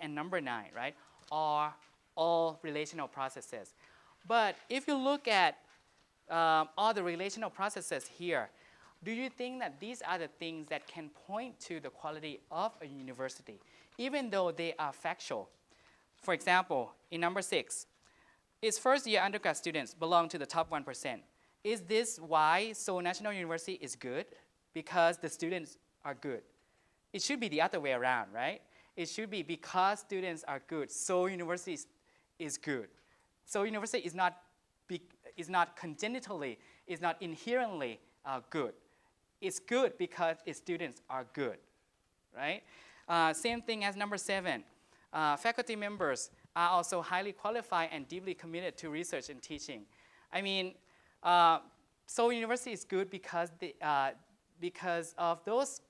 and number 9, right? Are all relational processes. But if you look at all the relational processes here, do you think that these are the things that can point to the quality of a university, even though they are factual? For example, in number 6, its first-year undergrad students belong to the top 1%. Is this why Seoul National University is good? Because the students are good. It should be the other way around, right? It should be because students are good, Seoul University is good. Seoul University is not congenitally, is not inherently good. It's good because its students are good, right? Same thing as number 7. Faculty members are also highly qualified and deeply committed to research and teaching. I mean, Seoul University is good because of those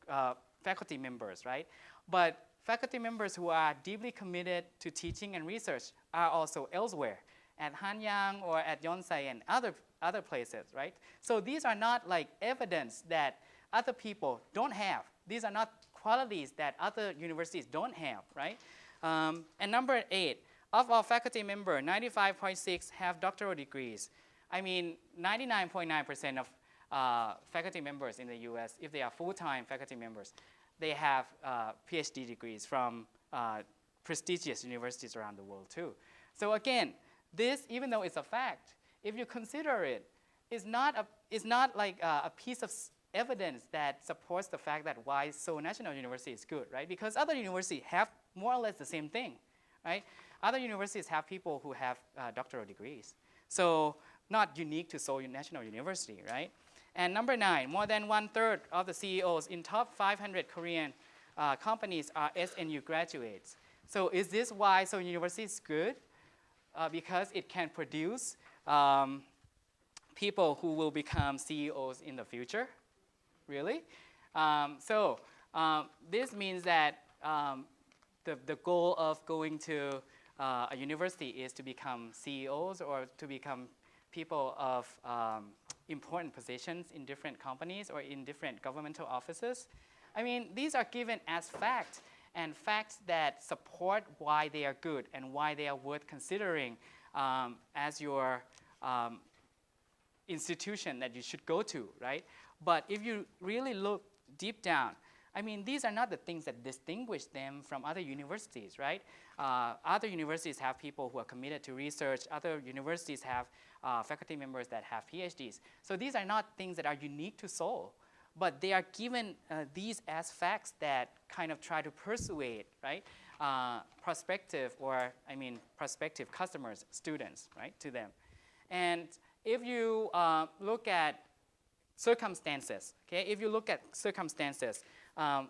faculty members, right? But faculty members who are deeply committed to teaching and research are also elsewhere, at Hanyang or at Yonsei and other places, right? So these are not like evidence that other people don't have. These are not qualities that other universities don't have, right? And number 8, of our faculty members, 95.6 have doctoral degrees. I mean, 99.9% of faculty members in the US, if they are full-time faculty members, they have PhD degrees from prestigious universities around the world too. So again, this, even though it's a fact, if you consider it, is not like a piece of evidence that supports the fact that why Seoul National University is good, right? Because other universities have more or less the same thing, right? Other universities have people who have doctoral degrees. So not unique to Seoul National University, right? And number 9, more than 1/3 of the CEOs in top 500 Korean companies are SNU graduates. So is this why Seoul University is good? Because it can produce people who will become CEOs in the future? Really? This means that the goal of going to a university is to become CEOs or to become people of important positions in different companies or in different governmental offices. I mean, these are given as facts, and facts that support why they are good and why they are worth considering as your institution that you should go to, right? But if you really look deep down, I mean, these are not the things that distinguish them from other universities, right? Other universities have people who are committed to research. Other universities have faculty members that have PhDs. So these are not things that are unique to Seoul, but they are given these as facts that kind of try to persuade, right? Prospective customers, students, right, to them. And if you look at circumstances, okay, if you look at circumstances,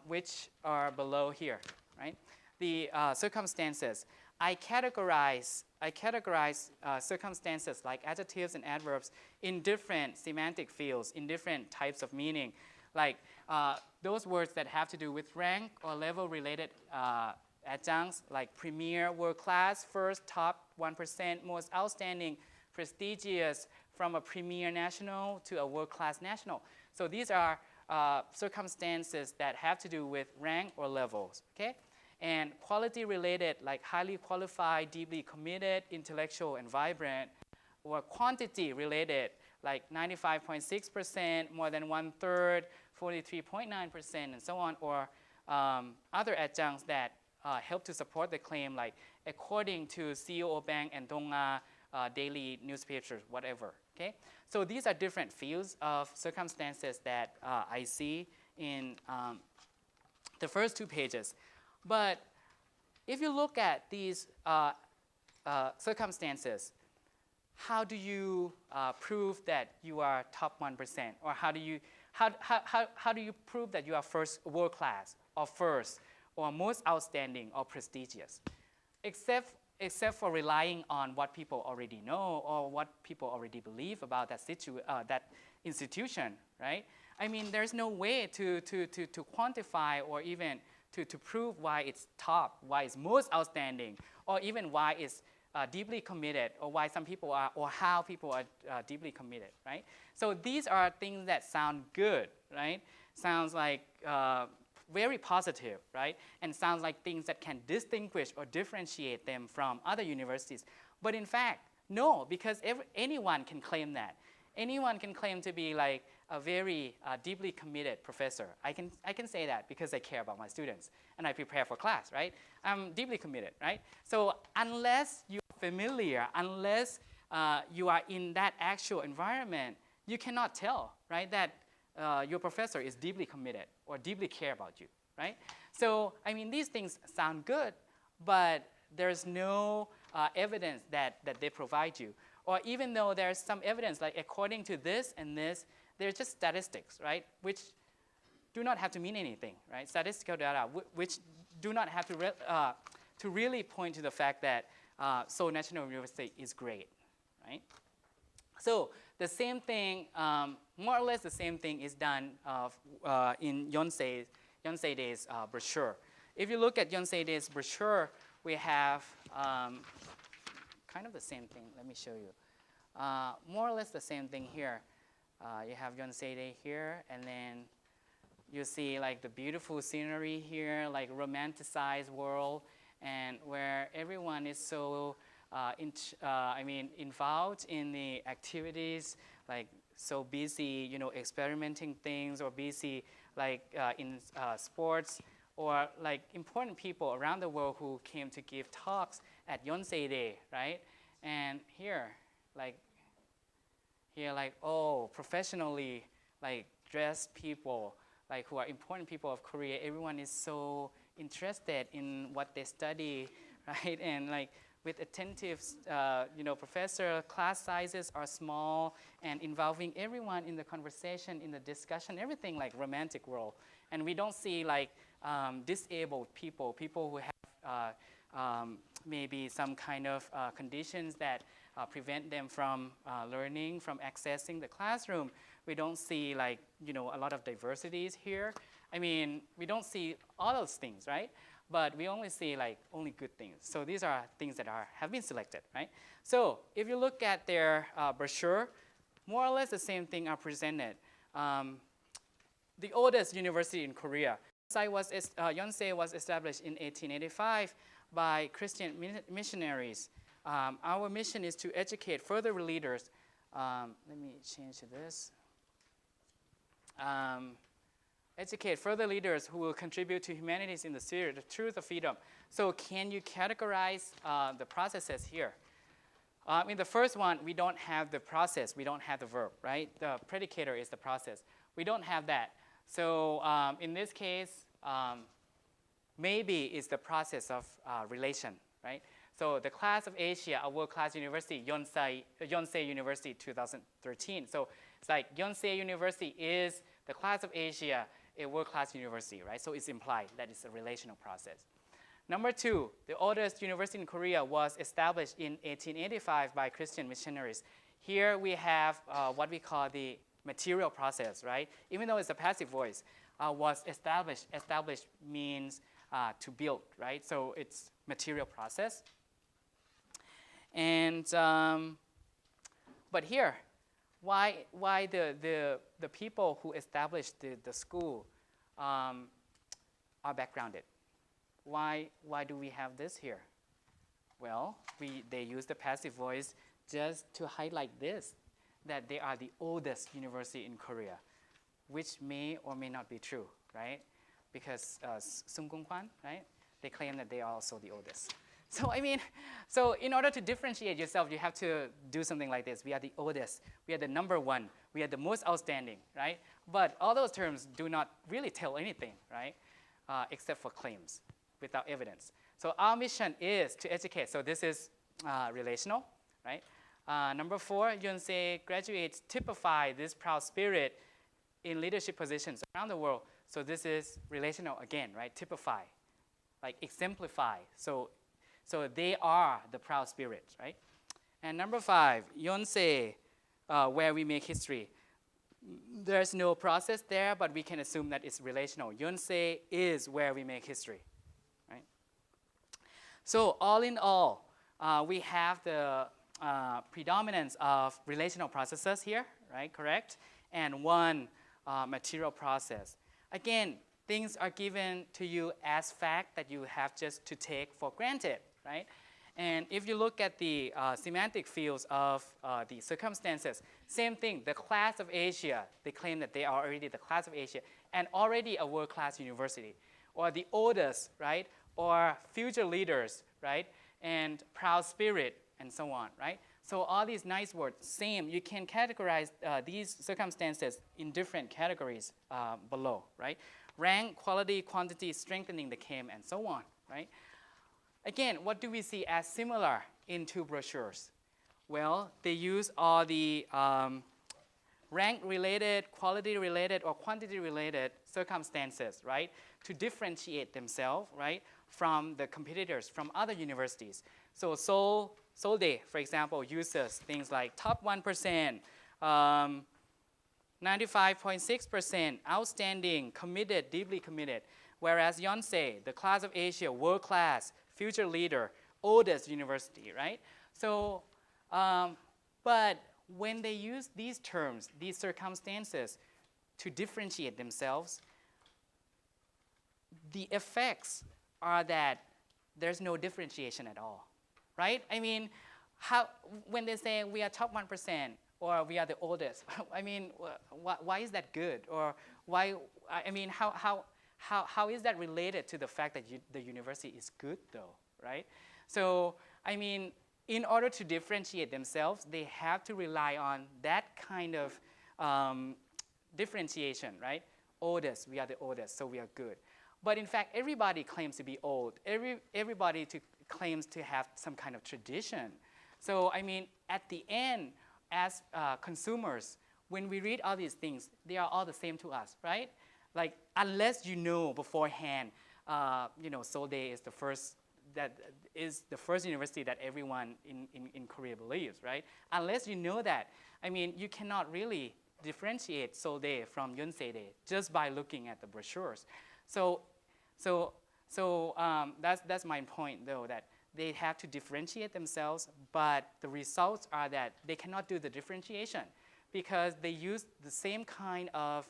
which are below here, right? The circumstances, I categorize circumstances like adjectives and adverbs in different semantic fields, in different types of meaning, like those words that have to do with rank or level related adjuncts, like premier, world class, first, top 1%, most outstanding, prestigious, from a premier national to a world class national. So these are circumstances that have to do with rank or levels, okay? And quality related, like highly qualified, deeply committed, intellectual, and vibrant, or quantity related, like 95.6%, more than 1/3, 43.9%, and so on, or other adjuncts that help to support the claim, like according to CEO Bank and Donga daily newspapers, whatever, okay? So these are different fields of circumstances that I see in the first 2 pages. But if you look at these circumstances, how do you prove that you are top 1%? Or how do you prove that you are first world class or first or most outstanding or prestigious? Except for relying on what people already know or what people already believe about that institution, right? I mean, there's no way to quantify or even to prove why it's top, why it's most outstanding, or even why it's deeply committed, or why some people are, or how people are deeply committed, right? So these are things that sound good, right? Sounds like very positive, right? And sounds like things that can distinguish or differentiate them from other universities. But in fact, no, because anyone can claim that. Anyone can claim to be like a very deeply committed professor. I can say that because I care about my students and I prepare for class, right? I'm deeply committed, right? So unless you're familiar, unless you are in that actual environment, you cannot tell, right, that your professor is deeply committed or deeply care about you, right? So, I mean, these things sound good, but there's no evidence that they provide you. Or even though there's some evidence, like according to this and this, they're just statistics, right, which do not have to mean anything, right? Statistical data, which do not have to really point to the fact that Seoul National University is great, right? So the same thing, more or less the same thing is done in Yonseidae's brochure. If you look at Yonseidae's brochure, we have kind of the same thing. Let me show you. More or less the same thing here. You have Yonseidae here, and then you see like the beautiful scenery here, like romanticized world, and where everyone is so involved in the activities, like so busy, experimenting things, or busy like in sports, or like important people around the world who came to give talks at Yonseidae, right? And here, oh, professionally, like dressed people, like who are important people of Korea. Everyone is so interested in what they study, right? And like with attentive, professor. Class sizes are small and involving everyone in the conversation, in the discussion, everything like romantic world. And we don't see like disabled people who have maybe some kind of conditions that prevent them from learning, from accessing the classroom. We don't see like, a lot of diversities here. I mean, we don't see all those things, right? But we only see like only good things. So these are things that have been selected, right? So if you look at their brochure, more or less the same thing are presented. The oldest university in Korea, Yonsei was established in 1885 by Christian missionaries. Our mission is to educate further leaders. Let me change to this. Educate further leaders who will contribute to humanities in the spirit of truth of freedom. So can you categorize the processes here? In the first one, we don't have the process. We don't have the verb, right? The predicator is the process. We don't have that. So in this case, maybe it's the process of relation, right? So the class of Asia, a world-class university, Yonsei University 2013. So it's like Yonsei University is the class of Asia, a world-class university, right? So it's implied that it's a relational process. Number two, the oldest university in Korea was established in 1885 by Christian missionaries. Here we have what we call the material process, right? Even though it's a passive voice, was established. Established means to build, right? So it's material process. And but here, why the people who established the school are backgrounded? Why do we have this here? Well, they use the passive voice just to highlight this, that they are the oldest university in Korea, which may or may not be true, right? Because Sung Kung Kwan, right? They claim that they are also the oldest. So I mean, so in order to differentiate yourself, you have to do something like this. We are the oldest. We are the number one. We are the most outstanding, right? But all those terms do not really tell anything, right? Except for claims without evidence. So our mission is to educate. So this is relational, right? Number four, Yonsei graduates typify this proud spirit in leadership positions around the world. So this is relational again, right? Typify, like exemplify. So they are the proud spirit, right? And number five, Yonsei, where we make history. There's no process there, but we can assume that it's relational. Yonsei is where we make history, right? So all in all, we have the predominance of relational processes here, right? Correct? And one material process. Again, things are given to you as fact that you have just to take for granted, right? And if you look at the semantic fields of the circumstances, same thing, the class of Asia, they claim that they are already the class of Asia and already a world-class university, or the oldest, right? Or future leaders, right? And proud spirit, and so on, right? So all these nice words, same, you can categorize these circumstances in different categories below, right? Rank, quality, quantity, strengthening the claim, and so on, right? Again, what do we see as similar in two brochures? Well, they use all the rank-related, quality-related, or quantity-related circumstances, right, to differentiate themselves, right, from the competitors from other universities. So Seoulde, for example, uses things like top 1%, 95.6%, outstanding, committed, deeply committed. Whereas Yonsei, the class of Asia, world class, future leader, oldest university, right? So, but when they use these terms, these circumstances to differentiate themselves, the effects are that there's no differentiation at all, right? I mean, when they say we are top 1% or we are the oldest, I mean, why is that good? Or why, I mean, how is that related to the fact that the university is good though, right? So, I mean, in order to differentiate themselves, they have to rely on that kind of differentiation, right? Oldest, we are the oldest, so we are good. But in fact, everybody claims to be old. Everybody claims to have some kind of tradition. So I mean, at the end, as consumers, when we read all these things, they are all the same to us, right? Like unless you know beforehand, Seoul is the first university that everyone in Korea believes, right? Unless you know that, I mean, you cannot really differentiate Seoul from Yonsei just by looking at the brochures. So that's my point, though, that they have to differentiate themselves, but the results are that they cannot do the differentiation because they use the same kind of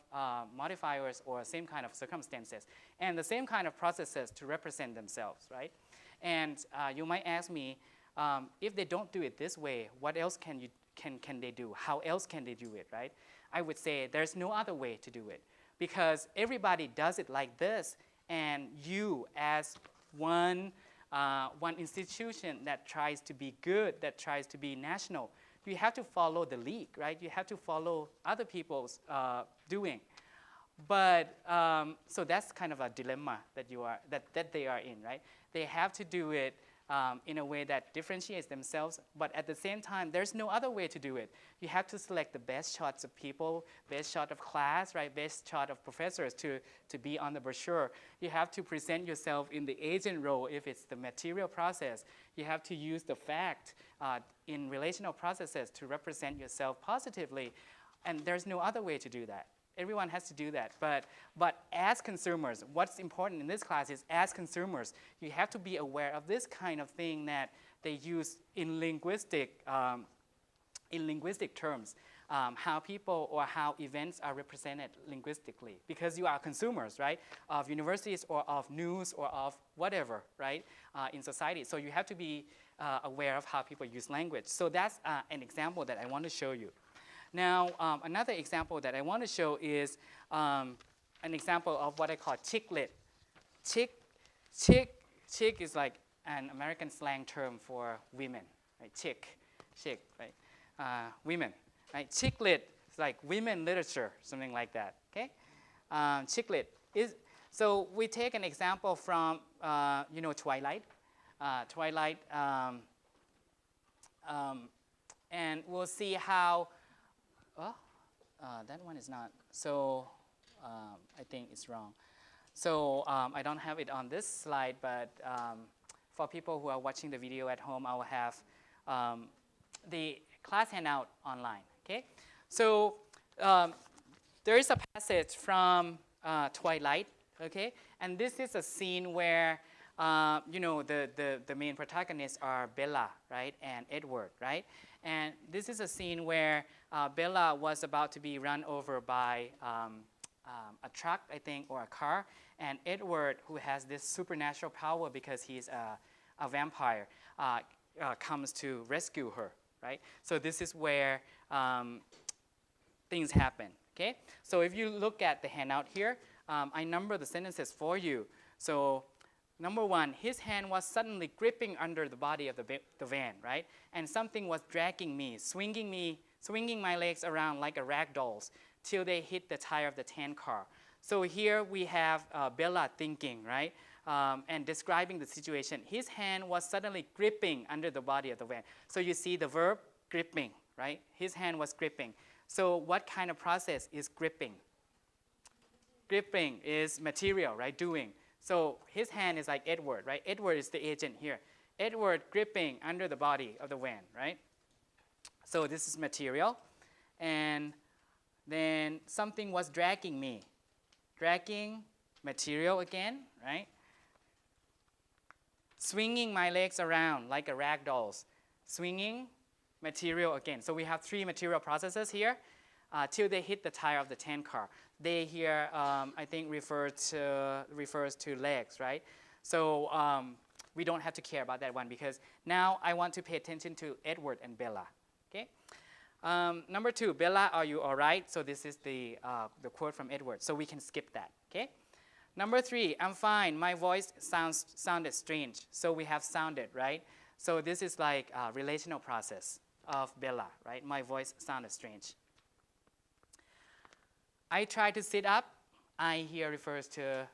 modifiers or same kind of circumstances and the same kind of processes to represent themselves, right? And you might ask me, if they don't do it this way, what else can they do? How else can they do it, right? I would say there's no other way to do it because everybody does it like this, and you as one institution that tries to be good, that tries to be national, you have to follow the league, right? You have to follow other people's doing. But so that's kind of a dilemma that they are in, right? They have to do it in a way that differentiates themselves, but at the same time, there's no other way to do it. You have to select the best shots of people, best shot of class, right? Best shot of professors to be on the brochure. You have to present yourself in the agent role if it's the material process. You have to use the fact in relational processes to represent yourself positively, and there's no other way to do that. Everyone has to do that, but as consumers, what's important in this class is as consumers, you have to be aware of this kind of thing that they use in linguistic terms, how people or how events are represented linguistically, because you are consumers, right, of universities or of news or of whatever, right, in society. So you have to be aware of how people use language. So that's an example that I want to show you. Now, another example that I want to show is an example of what I call chicklet. Chick is like an American slang term for women, right? Chick, right? Women, right? Chicklet is like women literature, something like that. Okay, chicklet is. So we take an example from Twilight, and we'll see how. Well, that one is not. So I think it's wrong. So I don't have it on this slide, but for people who are watching the video at home, I will have the class handout online. Okay. So there is a passage from Twilight. Okay, and this is a scene where the main protagonists are Bella, right, and Edward, right, and this is a scene where Bella was about to be run over by a truck, I think, or a car, and Edward, who has this supernatural power because he's a vampire, comes to rescue her, right? So this is where things happen, okay? So if you look at the handout here, I number the sentences for you. So number one, his hand was suddenly gripping under the body of the van, right? And something was dragging me, swinging my legs around like a rag dolls till they hit the tire of the tan car. So here we have Bella thinking, right? And describing the situation. His hand was suddenly gripping under the body of the van. So you see the verb gripping, right? His hand was gripping. So what kind of process is gripping? Gripping is material, right? Doing. So his hand is like Edward, right? Edward is the agent here. Edward gripping under the body of the van, right? So this is material. And then something was dragging me. Dragging, material again, right? Swinging my legs around like a rag dolls. Swinging, material again. So we have three material processes here till they hit the tire of the tan car. They here, I think, refers to legs, right? So we don't have to care about that one because now I want to pay attention to Edward and Bella, okay? Number two, Bella, are you all right? So this is the quote from Edward, so we can skip that, okay? Number three, I'm fine. My voice sounded strange. So we have sounded, right? So this is like a relational process of Bella, right? My voice sounded strange. I tried to sit up. I here refers to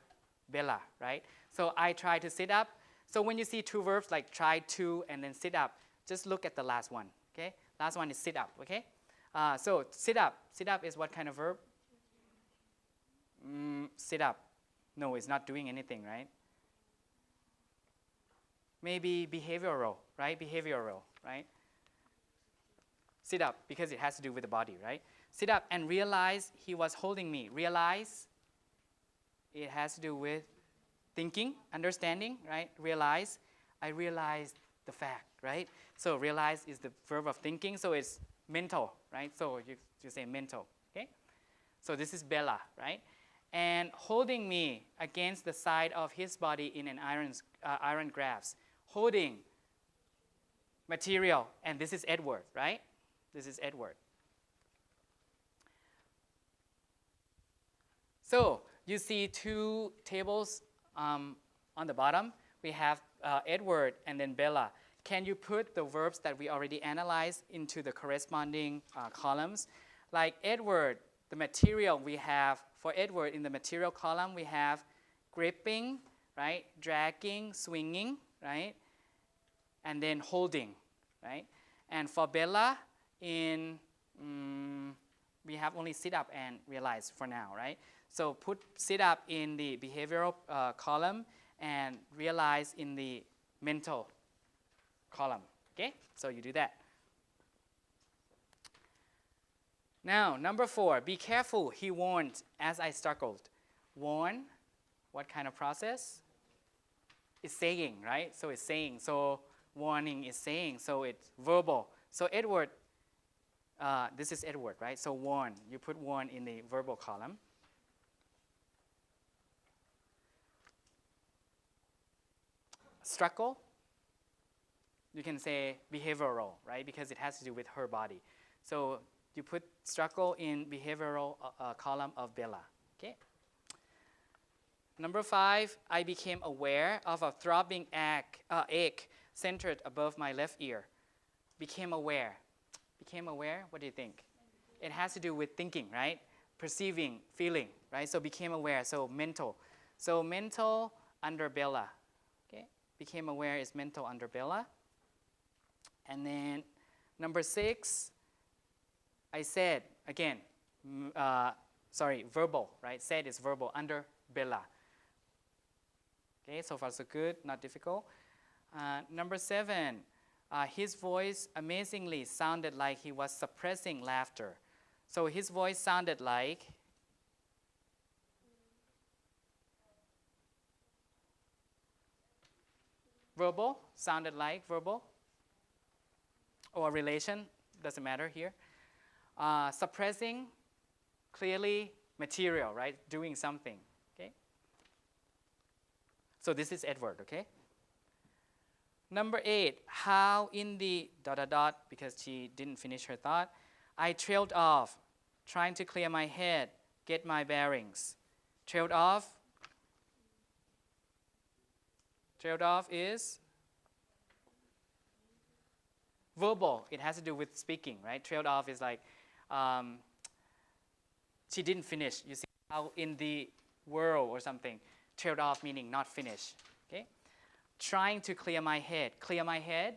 Bella, right? So I tried to sit up. So when you see two verbs like try to and then sit up, just look at the last one, okay? Last one is sit up, okay? So sit up. Sit up is what kind of verb? Sit up. No, it's not doing anything, right? Maybe behavioral, right? Behavioral, right? Sit up, because it has to do with the body, right? Sit up and realize he was holding me. Realize, it has to do with thinking, understanding, right? Realize, I realized the fact, right? So realize is the verb of thinking, so it's mental, right? So you say mental, okay? So this is Bella, right? And holding me against the side of his body in an iron grasp. Holding, material, and this is Edward, right? This is Edward. So you see two tables on the bottom. We have Edward and then Bella. Can you put the verbs that we already analyzed into the corresponding columns? Like Edward, the material we have for Edward in the material column, we have gripping, right? Dragging, swinging, right? And then holding, right? And for Bella, we have only sit up and realize for now, right? So put sit up in the behavioral column and realize in the mental column, okay? So you do that. Now, number 4, be careful, he warned as I struggled. Warn, what kind of process? It's saying, right? So it's saying, so warning is saying, so it's verbal. So Edward, this is Edward, right? So warn, you put warn in the verbal column. Struggle, you can say behavioral, right? Because it has to do with her body. So you put struggle in behavioral column of Bella, okay? Number 5, I became aware of a throbbing ache centered above my left ear. Became aware. Became aware, what do you think? It has to do with thinking, right? Perceiving, feeling, right? So became aware, so mental. So mental under Bella, okay? Became aware is mental under Bella. And then number 6, I said, again, verbal, right? Said is verbal under Bella. Okay, so far so good, not difficult. Number 7, his voice amazingly sounded like he was suppressing laughter. So his voice sounded like verbal, sounded like verbal, or relation, doesn't matter here. Suppressing, clearly material, right? Doing something, okay? So this is Edward, okay? Number 8, how in the ... because she didn't finish her thought, I trailed off, trying to clear my head, get my bearings. Trailed off is verbal. It has to do with speaking, right? Trailed off is like, she didn't finish. You see how in the world or something, trailed off meaning not finished, okay? Trying to clear my head. Clear my head,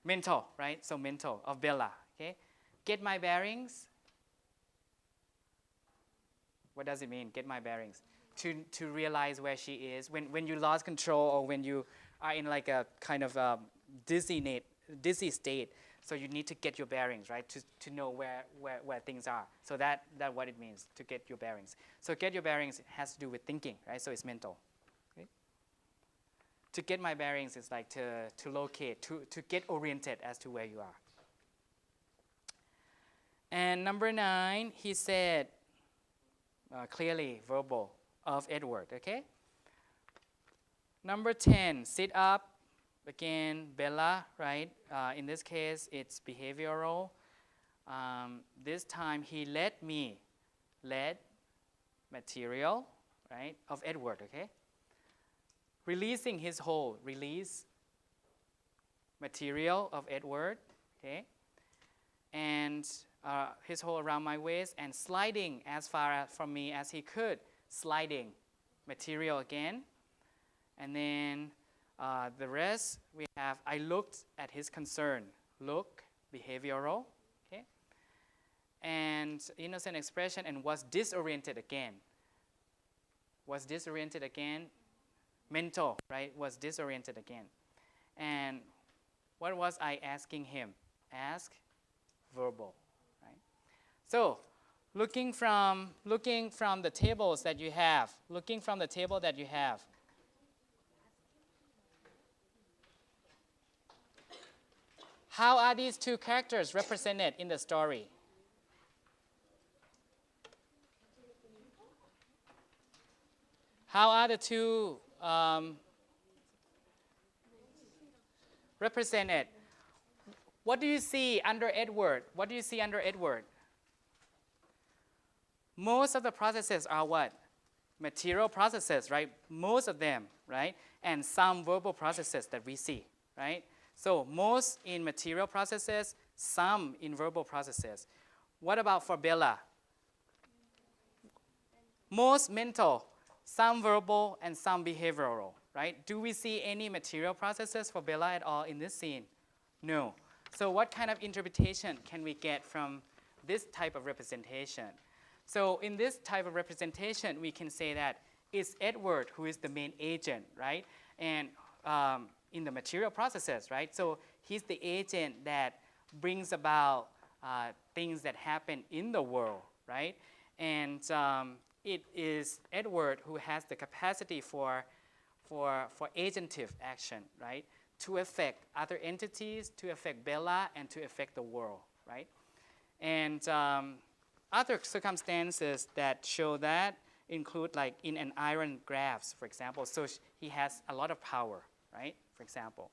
mental, right? So mental of Bella, okay? Get my bearings. What does it mean, get my bearings? To realize where she is. When you lost control or when you are in like a kind of dizzy state, so you need to get your bearings, right? To know where things are. So that's what it means, to get your bearings. So get your bearings has to do with thinking, right? So it's mental. Okay? To get my bearings is like to locate, to get oriented as to where you are. And number 9, he said, clearly verbal of Edward, okay? Number 10, sit up. Again, Bella, right? In this case, it's behavioral. This time, he led material, right, of Edward, okay? Releasing his hold, release material of Edward, okay? And his hold around my waist and sliding as far from me as he could, sliding material again. And then the rest, we have, I looked at his concern. Look, behavioral, okay? And innocent expression, and was disoriented again. Was disoriented again. Mental, right? Was disoriented again. And what was I asking him? Ask, verbal, right? So, looking from the tables that you have, how are these two characters represented in the story? How are the two represented? What do you see under Edward? What do you see under Edward? Most of the processes are what? Material processes, right? Most of them, right? And some verbal processes that we see, right? So most in material processes, some in verbal processes. What about for Bella? Most mental, some verbal, and some behavioral, right? Do we see any material processes for Bella at all in this scene? No. So what kind of interpretation can we get from this type of representation? So in this type of representation, we can say that it's Edward who is the main agent, right? And in the material processes, right? So he's the agent that brings about things that happen in the world, right? And it is Edward who has the capacity for agentive action, right? To affect other entities, to affect Bella, and to affect the world, right? And other circumstances that show that include like in an iron grasp, for example. So he has a lot of power, right? For example.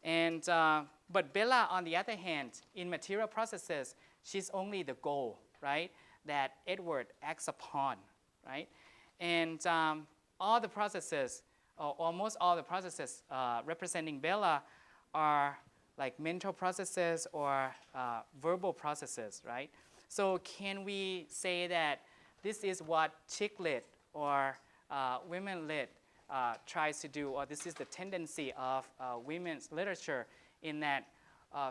And, but Bella, on the other hand, in material processes, she's only the goal, right? That Edward acts upon, right? And all the processes, or almost all the processes representing Bella are like mental processes or verbal processes, right? So can we say that this is what chick lit or women lit tries to do, or this is the tendency of women's literature, in that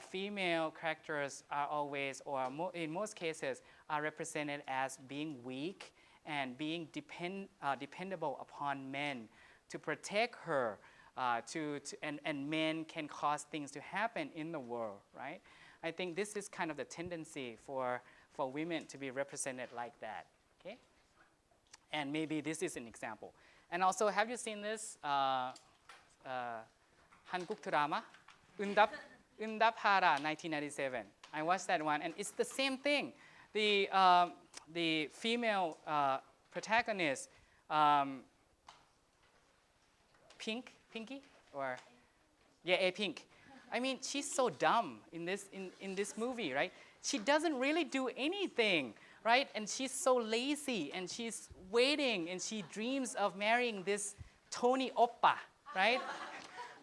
female characters are always, or in most cases, are represented as being weak and being dependable upon men to protect her, and men can cause things to happen in the world, right? I think this is kind of the tendency for women to be represented like that, okay? And maybe this is an example. And also, have you seen this Hanguk drama, Undap-hara, 1997? I watched that one, and it's the same thing. The female protagonist, Pinky, or yeah, Pink. I mean, she's so dumb in this movie, right? She doesn't really do anything, right? And she's so lazy, and she's waiting, and she dreams of marrying this Tony Oppa, right?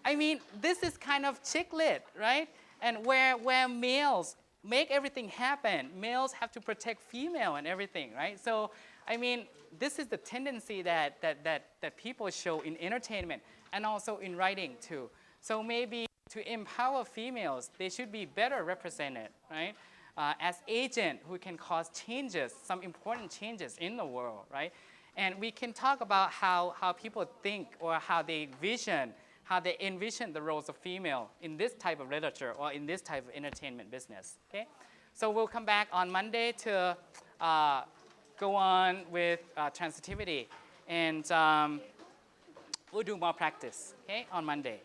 I mean, this is kind of chick lit, right? And where males make everything happen, males have to protect female and everything, right? So, I mean, this is the tendency that people show in entertainment and also in writing too. So maybe to empower females, they should be better represented, right? As agents who can cause changes, some important changes in the world, right? And we can talk about how people think, or how they envision the roles of female in this type of literature or in this type of entertainment business, okay? So we'll come back on Monday to go on with transitivity, and we'll do more practice, okay, on Monday.